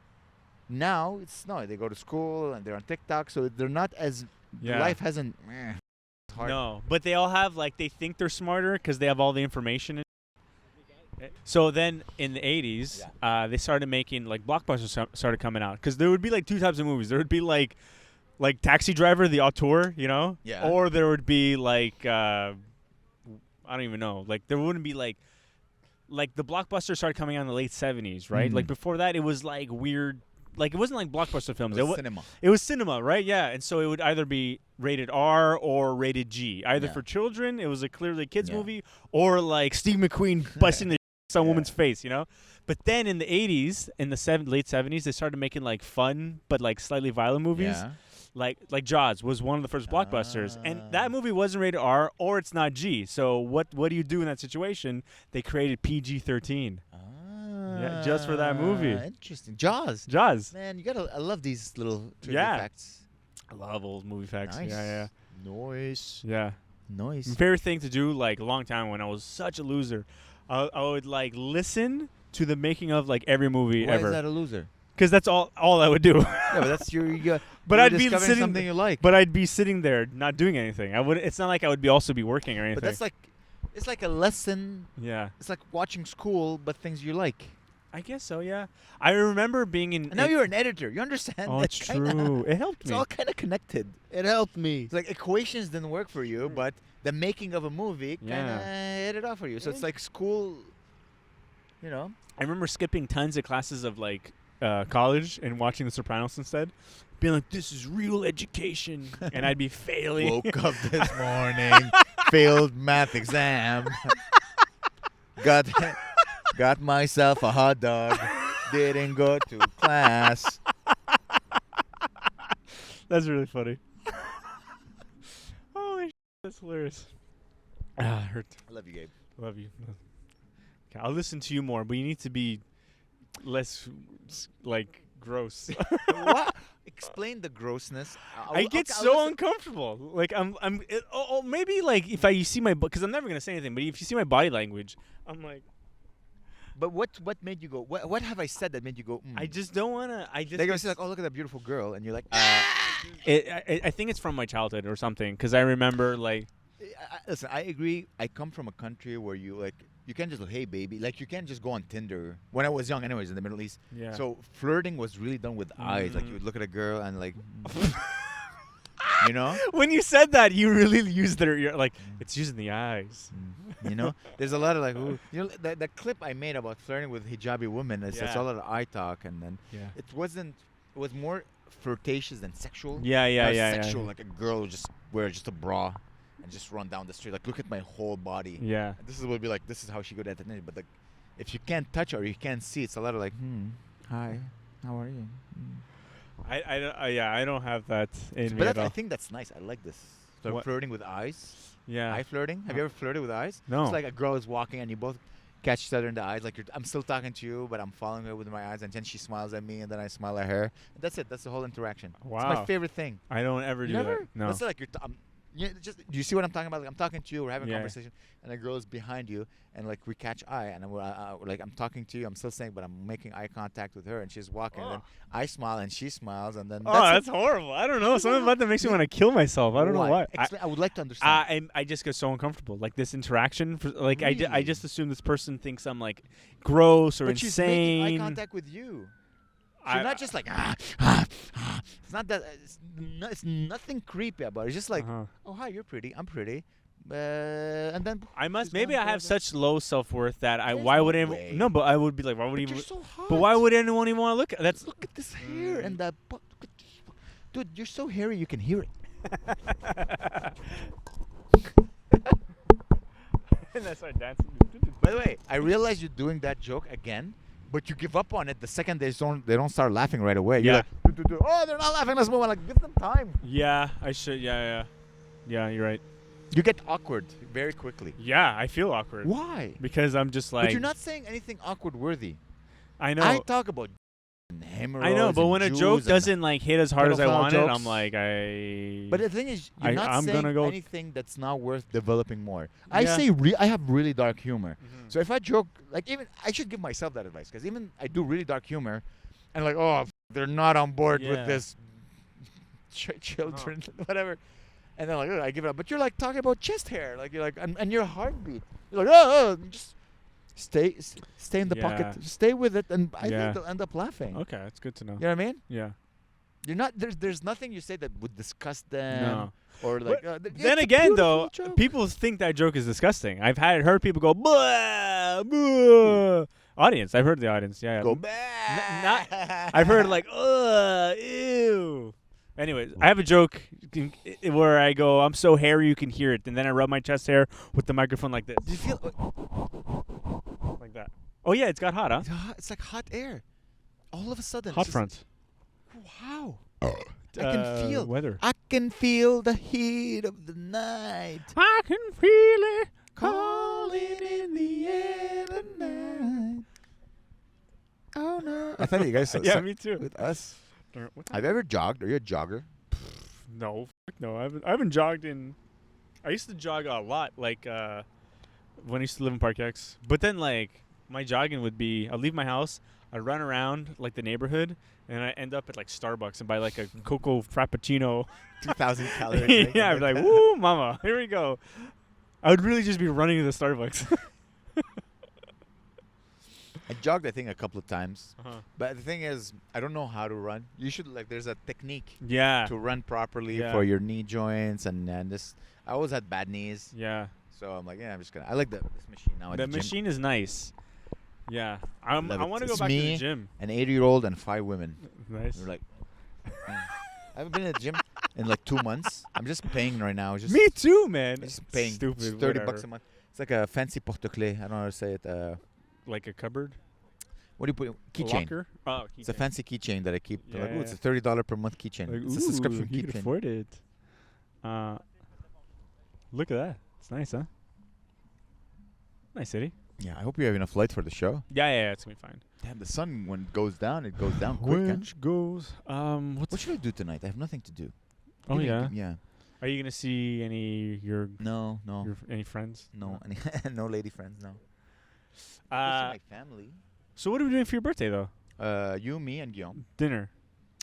Speaker 1: now they go to school and they're on TikTok, so they're not as life hasn't. It's hard.
Speaker 2: No, but they all have they think they're smarter because they have all the information. So then in the 80s, they started making Blockbusters started coming out because there would be two types of movies. There would be like Taxi Driver, the auteur, you know,
Speaker 1: Yeah.
Speaker 2: or there would be I don't even know. There wouldn't be the Blockbusters started coming out in the late 70s, right?
Speaker 1: Mhm.
Speaker 2: Before that, it was weird. It wasn't like Blockbuster films.
Speaker 1: It was cinema.
Speaker 2: It was cinema, right? Yeah, and so it would either be rated R or rated G. Either
Speaker 1: Yeah.
Speaker 2: for children, it was a clearly kids
Speaker 1: Yeah.
Speaker 2: movie, or Steve McQueen busting the some
Speaker 1: Yeah.
Speaker 2: woman's face, you know. But then in the 80s, in the late 70s, they started making fun but slightly violent movies.
Speaker 1: Yeah.
Speaker 2: Like Jaws was one of the first blockbusters, and that movie wasn't rated R or it's not G. So what do you do in that situation? They created PG-13. Yeah, just for that movie.
Speaker 1: Interesting. Jaws.
Speaker 2: Jaws.
Speaker 1: Man, you gotta. I love these little trivia
Speaker 2: Yeah.
Speaker 1: facts.
Speaker 2: I love old movie facts.
Speaker 1: Nice.
Speaker 2: Yeah,
Speaker 1: Noise.
Speaker 2: yeah.
Speaker 1: Noise.
Speaker 2: My favorite thing to do, like a long time when I was such a loser, I would like listen to the making of like every movie
Speaker 1: Why
Speaker 2: ever.
Speaker 1: is that a loser?
Speaker 2: Because that's all I would do.
Speaker 1: Yeah, but that's your.
Speaker 2: But
Speaker 1: you're
Speaker 2: I'd be
Speaker 1: discovering
Speaker 2: sitting.
Speaker 1: something you like.
Speaker 2: But I'd be sitting there not doing anything. I would. It's not like I would be also be working or anything.
Speaker 1: But that's like, it's like a lesson.
Speaker 2: Yeah.
Speaker 1: It's like watching school, but things you like.
Speaker 2: I guess so. Yeah. I remember being in.
Speaker 1: And now you're an editor. You understand?
Speaker 2: Oh, it's
Speaker 1: kinda-
Speaker 2: true. It helped
Speaker 1: It's
Speaker 2: me.
Speaker 1: all kind of connected.
Speaker 3: It helped me.
Speaker 1: It's like equations didn't work for you, but the making of a movie kind of
Speaker 2: Yeah.
Speaker 1: hit it off for you. So it's like school. You know.
Speaker 2: I remember skipping tons of classes of like college and watching The Sopranos instead, being like, "This is real education," and I'd be failing.
Speaker 1: Woke up this morning, failed math exam, got myself a hot dog, didn't go to class.
Speaker 2: That's really funny. Holy shit, that's hilarious. Hurt.
Speaker 1: I love you, Gabe.
Speaker 2: Love you. Okay, I'll listen to you more, but you need to be less like gross.
Speaker 1: What? Explain the grossness.
Speaker 2: I get so uncomfortable. Like maybe like if you see my because I'm never gonna say anything, but if you see my body language, I'm like.
Speaker 1: But what made you go? What have I said that made you go?
Speaker 2: I just don't wanna. I just.
Speaker 1: They're gonna say like, oh, look at that beautiful girl, and you're like,
Speaker 2: I think it's from my childhood or something because I remember like.
Speaker 1: Listen, I agree. I come from a country where you can't just hey baby, like you can't just go on Tinder. When I was young, anyways, in the Middle East.
Speaker 2: Yeah.
Speaker 1: So flirting was really done with eyes. Like you would look at a girl and like, you know.
Speaker 2: When you said that, you really used you're like it's using the eyes.
Speaker 1: You know, there's a lot of like, ooh, you know, the clip I made about flirting with hijabi women. It's a lot of eye talk, and then it wasn't. It was more flirtatious than sexual.
Speaker 2: Yeah.
Speaker 1: Sexual, like a girl would just wear just a bra and just run down the street. Like, look at my whole body.
Speaker 2: Yeah.
Speaker 1: And this is what would be like. This is how she good at it. But like, if you can't touch her, or you can't see. It's a lot of like, hi, how are you?
Speaker 2: I don't have that in me
Speaker 1: But
Speaker 2: at all.
Speaker 1: I think that's nice. I like this. So
Speaker 2: What?
Speaker 1: flirting with eyes.
Speaker 2: Yeah.
Speaker 1: Eye flirting. Have you ever flirted with eyes?
Speaker 2: No.
Speaker 1: It's like a girl is walking and you both catch each other in the eyes. Like I'm still talking to you, but I'm following her with my eyes, and then she smiles at me, and then I smile at her. That's it. That's the whole interaction. It's my
Speaker 2: Wow.
Speaker 1: favorite thing.
Speaker 2: I don't ever do
Speaker 1: Never?
Speaker 2: that. No.
Speaker 1: That's like just do you see what I'm talking about? Like I'm talking to you, we're having a
Speaker 2: Yeah.
Speaker 1: conversation, and a girl is behind you, and like we catch eye, and like I'm talking to you, I'm still saying, but I'm making eye contact with her, and she's walking, and then I smile, and she smiles, and then
Speaker 2: That's horrible. I don't know. Something about that makes me want to kill myself. I don't know why.
Speaker 1: I would like to understand.
Speaker 2: I just get so uncomfortable. Like this interaction, like I
Speaker 1: Really?
Speaker 2: just assume this person thinks I'm like gross or
Speaker 1: but
Speaker 2: insane.
Speaker 1: she's making eye contact with you. She's not just like It's not that. It's nothing creepy about it. It's just like, oh hi, you're pretty. I'm pretty. And then
Speaker 2: I must.
Speaker 1: she's
Speaker 2: Maybe
Speaker 1: gone
Speaker 2: I have
Speaker 1: forever.
Speaker 2: such low self-worth that
Speaker 1: There's
Speaker 2: why
Speaker 1: no
Speaker 2: would
Speaker 1: way.
Speaker 2: anyone? No, but I would be like, why would
Speaker 1: But
Speaker 2: even?
Speaker 1: you're so hot.
Speaker 2: But why would anyone even want to look? That's
Speaker 1: Look at this hair and that butt. Look at this. Dude, you're so hairy you can hear it.
Speaker 2: and I start dancing.
Speaker 1: By the way, I realize you're doing that joke again, but you give up on it the second they don't start laughing right away. You're
Speaker 2: Yeah.
Speaker 1: like, oh, they're not laughing. Let's move on. Like, give them time.
Speaker 2: Yeah, I should. Yeah, you're right.
Speaker 1: You get awkward very quickly.
Speaker 2: Yeah, I feel awkward
Speaker 1: Why?
Speaker 2: because I'm just like.
Speaker 1: But you're not saying anything awkward worthy.
Speaker 2: I know.
Speaker 1: I talk about and hemorrhoids.
Speaker 2: I know, but
Speaker 1: and
Speaker 2: when a
Speaker 1: Jews
Speaker 2: joke
Speaker 1: and-
Speaker 2: doesn't like hit as hard as I
Speaker 1: pedophile
Speaker 2: want it,
Speaker 1: jokes.
Speaker 2: I'm like I.
Speaker 1: But the thing is, you're not
Speaker 2: I'm
Speaker 1: saying
Speaker 2: gonna go-
Speaker 1: anything that's not worth developing more. I
Speaker 2: Yeah.
Speaker 1: say I have really dark humor.
Speaker 2: Mhm.
Speaker 1: So if I joke, like even I should give myself that advice because even I do really dark humor, and like they're not on board
Speaker 2: Yeah.
Speaker 1: with this children whatever, and then like I give it up. But you're like talking about chest hair, like you're like and your heartbeat. You're like just stay in the
Speaker 2: Yeah.
Speaker 1: pocket, just stay with it, and I
Speaker 2: Yeah.
Speaker 1: think they'll end up laughing.
Speaker 2: Okay, that's good to know.
Speaker 1: You know what I mean?
Speaker 2: Yeah.
Speaker 1: You're not there's nothing you say that would disgust them.
Speaker 2: No.
Speaker 1: Or like,
Speaker 2: Then again, though, people think that joke is disgusting. I've heard people go, "Blah, blah." Audience, I've heard the audience. Yeah.
Speaker 1: go
Speaker 2: not- I've heard like, "Ugh, ew." Anyways, I have a joke where I go, "I'm so hairy you can hear it," and then I rub my chest hair with the microphone like this,
Speaker 1: Do you feel?
Speaker 2: like that. Oh yeah, it's got hot, huh?
Speaker 1: It's like hot air. All of a sudden.
Speaker 2: Hot
Speaker 1: it's
Speaker 2: front.
Speaker 1: Just, wow. I can feel.
Speaker 2: weather.
Speaker 1: I can feel the heat of the night
Speaker 2: I can feel it
Speaker 1: calling in the air tonight. Oh no! I thought you guys.
Speaker 2: Yeah, me too.
Speaker 1: With us.
Speaker 2: What
Speaker 1: Have you ever jogged? Are you a jogger?
Speaker 2: No, no. I haven't jogged in. I used to jog a lot, like when I used to live in Park X. But then, like, my jogging would be: I'd leave my house, I'd run around like the neighborhood, and I end up at like Starbucks and buy like a cocoa frappuccino.
Speaker 1: 2,000 calories.
Speaker 2: Yeah, I'd be like, "Woo, mama, here we go." I would really just be running to the Starbucks.
Speaker 1: I jogged, I think, a couple of times.
Speaker 2: Uh-huh.
Speaker 1: But the thing is, I don't know how to run. You should, like, there's a technique
Speaker 2: Yeah.
Speaker 1: to run properly
Speaker 2: Yeah.
Speaker 1: for your knee joints and this. I always had bad knees,
Speaker 2: Yeah.
Speaker 1: so I'm like, yeah, I'm just gonna. I like this machine now. At
Speaker 2: The
Speaker 1: the gym.
Speaker 2: machine is nice. Yeah. I
Speaker 1: Love it.
Speaker 2: want to go
Speaker 1: It's
Speaker 2: back to
Speaker 1: me.
Speaker 2: the gym.
Speaker 1: An 80-year-old and 5 women.
Speaker 2: Nice.
Speaker 1: We're like, I haven't been at the gym in like 2 months. I'm just paying right now. Just
Speaker 2: Me too, man.
Speaker 1: just paying.
Speaker 2: Stupid.
Speaker 1: It's $30
Speaker 2: whatever.
Speaker 1: a month. It's like a fancy porte-clés. I don't know how to say it.
Speaker 2: Like a cupboard?
Speaker 1: What do you put?
Speaker 2: A
Speaker 1: Keychain.
Speaker 2: locker? Oh,
Speaker 1: It's a
Speaker 2: keychain.
Speaker 1: fancy keychain that I keep.
Speaker 2: Yeah,
Speaker 1: Like, ooh, it's
Speaker 2: yeah.
Speaker 1: a $30 per month keychain.
Speaker 2: Like,
Speaker 1: It's a subscription
Speaker 2: you can
Speaker 1: keychain.
Speaker 2: afford it. Look at that. It's nice, huh? Nice city.
Speaker 1: Yeah, I hope you have enough light for the show.
Speaker 2: Yeah, it's gonna be fine.
Speaker 1: Damn, the sun when it goes down quick. Huh?
Speaker 2: Which goes.
Speaker 1: What should I do tonight? I have nothing to do.
Speaker 2: Oh
Speaker 1: Give me-
Speaker 2: yeah.
Speaker 1: Yeah.
Speaker 2: Are you gonna see any your
Speaker 1: No.
Speaker 2: any friends?
Speaker 1: No. No lady friends. No.
Speaker 2: Uh,
Speaker 1: my family.
Speaker 2: So what are we doing for your birthday though?
Speaker 1: You, me, and Guillaume.
Speaker 2: Dinner.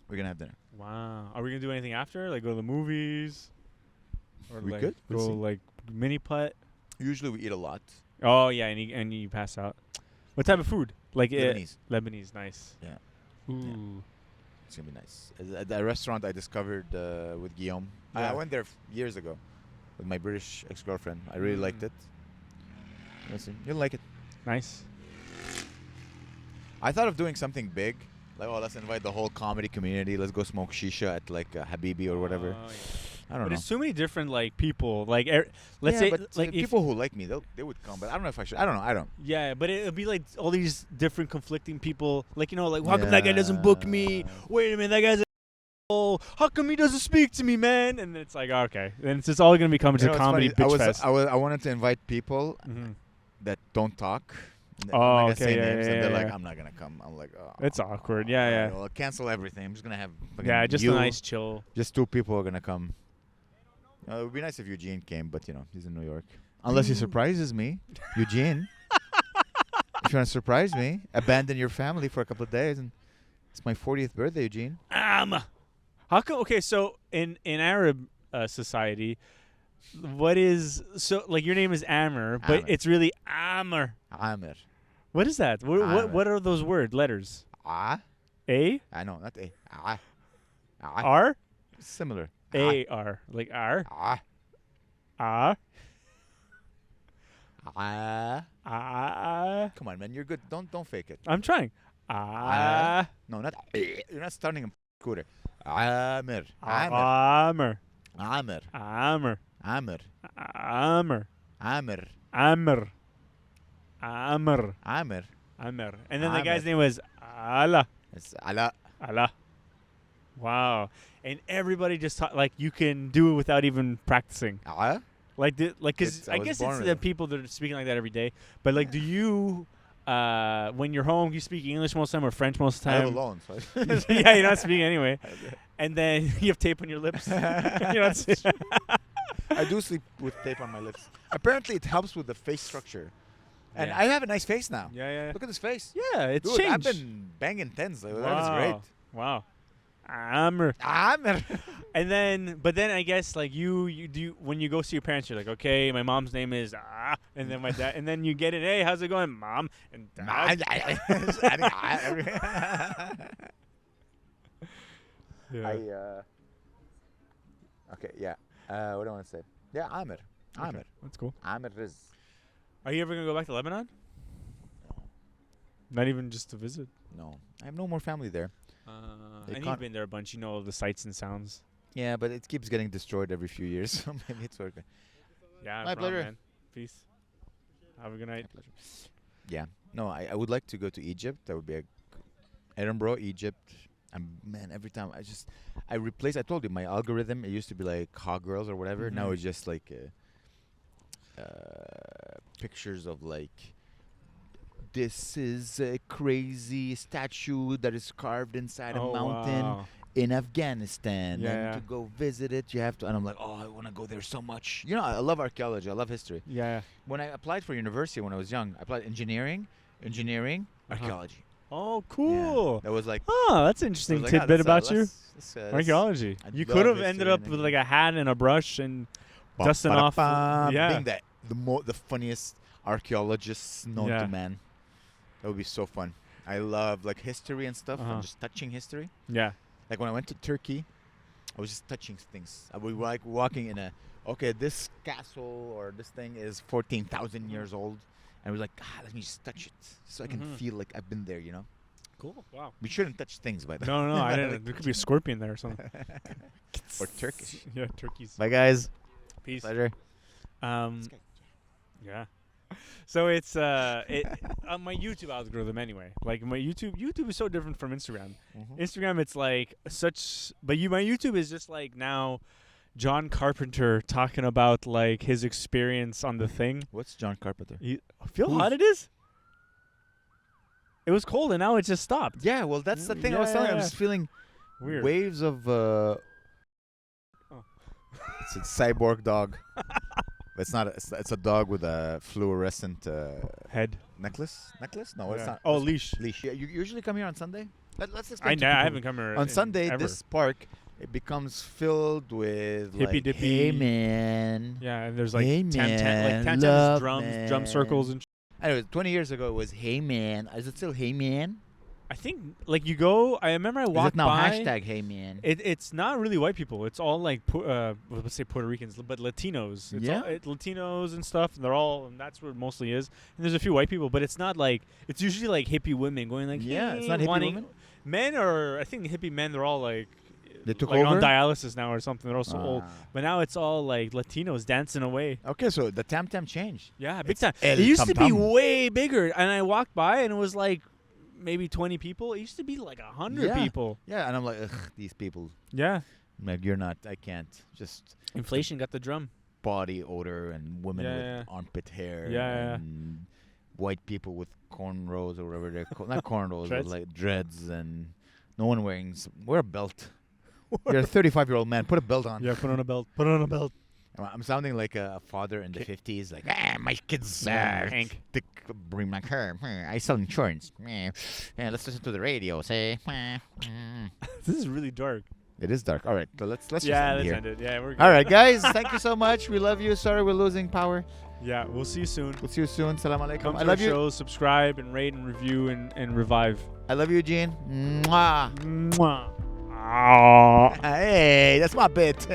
Speaker 1: We're gonna have dinner.
Speaker 2: Wow. Are we gonna do anything after? Like go to the movies? Or
Speaker 1: We
Speaker 2: like
Speaker 1: could. We'll
Speaker 2: go
Speaker 1: see.
Speaker 2: like mini putt?
Speaker 1: Usually we eat a lot.
Speaker 2: Oh yeah, and you pass out. What type of food? Like
Speaker 1: Lebanese.
Speaker 2: Lebanese, nice.
Speaker 1: Yeah.
Speaker 2: Ooh.
Speaker 1: It's gonna be nice. At the restaurant I discovered with Guillaume.
Speaker 2: Yeah.
Speaker 1: I went there years ago with my British ex-girlfriend. I really liked it. Let's see. You'll like it.
Speaker 2: Nice.
Speaker 1: I thought of doing something big. Like, oh, let's invite the whole comedy community. Let's go smoke shisha at like Habibi or whatever.
Speaker 2: Oh, yeah.
Speaker 1: I don't
Speaker 2: But
Speaker 1: know.
Speaker 2: it's too many different like people. Like let's
Speaker 1: Yeah,
Speaker 2: say
Speaker 1: but
Speaker 2: like if,
Speaker 1: people who like me, they would come. But I don't know if I should. I don't know. I don't.
Speaker 2: yeah, but it'll be like all these different conflicting people. Like like how come that guy doesn't book me? Wait a minute, that guy's oh, how come he doesn't speak to me, man? And it's like okay, then it's just all gonna become
Speaker 1: You
Speaker 2: just
Speaker 1: know
Speaker 2: a
Speaker 1: what's
Speaker 2: comedy
Speaker 1: funny?
Speaker 2: bitch fest.
Speaker 1: I wanted to invite people
Speaker 2: Mhm.
Speaker 1: that don't talk. I'm
Speaker 2: Oh,
Speaker 1: not gonna
Speaker 2: okay,
Speaker 1: say
Speaker 2: yeah,
Speaker 1: names,
Speaker 2: yeah,
Speaker 1: and they're
Speaker 2: yeah,
Speaker 1: like,
Speaker 2: yeah.
Speaker 1: I'm not gonna come. I'm like, oh.
Speaker 2: It's awkward. Yeah,
Speaker 1: all
Speaker 2: yeah.
Speaker 1: right, well, cancel everything. I'm just gonna have.
Speaker 2: Yeah, just
Speaker 1: you,
Speaker 2: a nice chill.
Speaker 1: Just 2 people are gonna come. It would be nice if Eugene came, but he's in New York. Unless he surprises me, Eugene. If you want to surprise me, abandon your family for a couple of days, and it's my 40th birthday, Eugene.
Speaker 2: How come? Okay, so in Arab society, what is so like your name is Amer, but
Speaker 1: Amer.
Speaker 2: it's really Amer.
Speaker 1: Amer.
Speaker 2: What is that?
Speaker 1: Amer.
Speaker 2: What are those letters?
Speaker 1: Ah.
Speaker 2: A
Speaker 1: I know, not A. Ah. Ah.
Speaker 2: R
Speaker 1: Similar.
Speaker 2: A R like R
Speaker 1: Ah.
Speaker 2: R
Speaker 1: Ah.
Speaker 2: Ah.
Speaker 1: Come on, man. You're good. Don't fake it.
Speaker 2: I'm trying. Ah.
Speaker 1: No, not. You're not starting a scooter. Amer.
Speaker 2: Amer.
Speaker 1: Amer.
Speaker 2: Amer.
Speaker 1: Amer.
Speaker 2: Amer.
Speaker 1: Amer.
Speaker 2: Amer. Amer.
Speaker 1: Amer.
Speaker 2: Amer. And then the
Speaker 1: Amer.
Speaker 2: guy's name was Allah.
Speaker 1: It's Ala.
Speaker 2: Allah. Wow. And everybody just like you can do it without even practicing.
Speaker 1: Ah.
Speaker 2: Like cuz
Speaker 1: I
Speaker 2: I
Speaker 1: was
Speaker 2: guess
Speaker 1: born
Speaker 2: it's
Speaker 1: with
Speaker 2: the
Speaker 1: it.
Speaker 2: people that are speaking like that every day. But like do you when you're home you speak English most of the time or French most of the
Speaker 1: I live
Speaker 2: time?
Speaker 1: alone. So
Speaker 2: Yeah, you're not speaking anyway. And then you have tape on your lips. You're not
Speaker 1: I do sleep with tape on my lips. Apparently, it helps with the face structure. And
Speaker 2: Yeah.
Speaker 1: I have a nice face now.
Speaker 2: Yeah.
Speaker 1: Look at this face.
Speaker 2: Yeah, it's
Speaker 1: Dude, I've
Speaker 2: changed.
Speaker 1: been banging tens. Like,
Speaker 2: wow.
Speaker 1: That is great.
Speaker 2: Wow. Amer.
Speaker 1: Amer.
Speaker 2: And then, but then I guess like you do when you go see your parents, you're like, okay, my mom's name is and then my dad, and then you get it. Hey, how's it going, mom and dad? Yeah.
Speaker 1: Okay, yeah. What do I want to say? Yeah, Amer.
Speaker 2: Okay,
Speaker 1: Amer.
Speaker 2: that's cool.
Speaker 1: Amer Riz.
Speaker 2: Are you ever gonna go back to Lebanon? Not even just to visit.
Speaker 1: No. I have no more family there. They
Speaker 2: And you've
Speaker 1: can't-
Speaker 2: been there a bunch. You know the sights and sounds.
Speaker 1: Yeah, but it keeps getting destroyed every few years. So maybe it's working.
Speaker 2: Yeah,
Speaker 1: My
Speaker 2: no problem,
Speaker 1: pleasure.
Speaker 2: man. Peace. Have a good night.
Speaker 1: My pleasure. Yeah. No, I would like to go to Egypt. That would be Edinburgh, Egypt. And man, every time I told you my algorithm. It used to be like hot girls or whatever. Now
Speaker 2: Mhm.
Speaker 1: it's just like pictures of like this is a crazy statue that is carved inside a
Speaker 2: Oh,
Speaker 1: mountain
Speaker 2: wow.
Speaker 1: in Afghanistan.
Speaker 2: Yeah,
Speaker 1: and
Speaker 2: yeah.
Speaker 1: to go visit it, you have to. And I'm like, oh, I want to go there so much. You know, I love archaeology. I love history.
Speaker 2: Yeah.
Speaker 1: When I applied for university when I was young, I applied engineering, archaeology.
Speaker 2: Oh, cool.
Speaker 1: Yeah. That was like,
Speaker 2: Oh, that's an interesting
Speaker 1: like,
Speaker 2: tidbit about you.
Speaker 1: that's
Speaker 2: Archaeology.
Speaker 1: I
Speaker 2: You
Speaker 1: love
Speaker 2: could have
Speaker 1: history
Speaker 2: ended up
Speaker 1: and
Speaker 2: with like a hat and a brush and dusting off.
Speaker 1: Ba-da-ba,
Speaker 2: Yeah.
Speaker 1: being the funniest archaeologists known
Speaker 2: Yeah.
Speaker 1: to man. That would be so fun. I love like history and stuff.
Speaker 2: Uh-huh.
Speaker 1: And just touching history.
Speaker 2: Yeah.
Speaker 1: Like when I went to Turkey, I was just touching things. I was like walking in this castle or this thing is 14,000 years old. And I was like, let me just touch it so I can
Speaker 2: Mhm.
Speaker 1: feel like I've been there, you know?
Speaker 2: Cool. Wow.
Speaker 1: We shouldn't touch things, by the way.
Speaker 2: No, I didn't. There could be a scorpion there or something.
Speaker 1: Or Turkish.
Speaker 2: Yeah, turkeys.
Speaker 1: Bye, guys.
Speaker 2: Peace.
Speaker 1: Pleasure.
Speaker 2: Yeah. So it's on my YouTube algorithm anyway. Like my YouTube is so different from Instagram. Instagram, it's like my YouTube is just like now John Carpenter talking about like his experience on the thing.
Speaker 1: What's John Carpenter?
Speaker 2: Feel how hot it is? It was cold and now it just stopped.
Speaker 1: Yeah, well, that's the thing I was telling you. I'm just feeling
Speaker 2: Weird.
Speaker 1: waves of. It's a cyborg dog. But it's not. It's a dog with a fluorescent
Speaker 2: Head.
Speaker 1: necklace. Necklace? No, it's
Speaker 2: Yeah.
Speaker 1: not.
Speaker 2: Oh,
Speaker 1: It's
Speaker 2: leash.
Speaker 1: leash. Yeah, you usually come here on Sunday. Let's
Speaker 2: I
Speaker 1: explain. to people.
Speaker 2: haven't come here
Speaker 1: On
Speaker 2: in
Speaker 1: Sunday,
Speaker 2: ever.
Speaker 1: this park it becomes filled with
Speaker 2: Hippy
Speaker 1: like,
Speaker 2: dippy.
Speaker 1: hey man.
Speaker 2: Yeah, and there's like
Speaker 1: Hey,
Speaker 2: tam
Speaker 1: man,
Speaker 2: tams,
Speaker 1: love,
Speaker 2: drum
Speaker 1: man.
Speaker 2: circles and.
Speaker 1: Anyway, 20 years ago it was hey man. Is it still hey man?
Speaker 2: I think like you go. I remember I
Speaker 1: Is
Speaker 2: walked
Speaker 1: it now
Speaker 2: by.
Speaker 1: hashtag hey man?
Speaker 2: It's not really white people. It's all like let's say Puerto Ricans, but Latinos. It's
Speaker 1: Yeah.
Speaker 2: all, Latinos and stuff. And they're all, and that's what it mostly is. And there's a few white people, but it's not like it's usually like hippie women going like
Speaker 1: Yeah,
Speaker 2: hey,
Speaker 1: it's not hippie
Speaker 2: wanting-
Speaker 1: women?
Speaker 2: Men are I think the hippie men. They're all like
Speaker 1: They took
Speaker 2: like on
Speaker 1: over?
Speaker 2: dialysis now or something. They're all so old.
Speaker 1: Ah.
Speaker 2: But now it's all like Latinos dancing away.
Speaker 1: Okay, so the tam tam changed.
Speaker 2: Yeah, big
Speaker 1: It's
Speaker 2: time.
Speaker 1: El
Speaker 2: It used to be
Speaker 1: Tam-Tam.
Speaker 2: way bigger, and I walked by and it was like maybe 20 people. It used to be like 100
Speaker 1: Yeah.
Speaker 2: people.
Speaker 1: Yeah, and I'm like, ugh, these people.
Speaker 2: Yeah.
Speaker 1: I'm like, you're not. I can't. Just
Speaker 2: Inflation got the drum.
Speaker 1: body odor and women
Speaker 2: Yeah,
Speaker 1: with
Speaker 2: yeah.
Speaker 1: armpit hair.
Speaker 2: Yeah, yeah.
Speaker 1: and white people with cornrows or whatever they're called. Not cornrows, but
Speaker 2: Dreads?
Speaker 1: like dreads, and no one wearing. Wear a belt. You're a 35-year-old man. Put a belt on.
Speaker 2: Yeah, put on a belt. Put on a belt.
Speaker 1: I'm sounding like a father in the 50s. Like, my kids
Speaker 2: Hank.
Speaker 1: bring my car. I sell insurance. Yeah, let's listen to the radio. Say,
Speaker 2: This is really dark.
Speaker 1: it is dark. All right, so let's just
Speaker 2: Yeah,
Speaker 1: end
Speaker 2: let's
Speaker 1: here.
Speaker 2: end it. Yeah, we're good.
Speaker 1: All right, guys. Thank you so much. We love you. Sorry we're losing power.
Speaker 2: Yeah, we'll see you soon.
Speaker 1: We'll see you soon. Salam alaikum.
Speaker 2: Come to
Speaker 1: I love
Speaker 2: our
Speaker 1: you.
Speaker 2: shows, subscribe and rate and review and revive.
Speaker 1: I love you, Gene. Mwah.
Speaker 2: Mwah.
Speaker 1: Hey, that's my bit.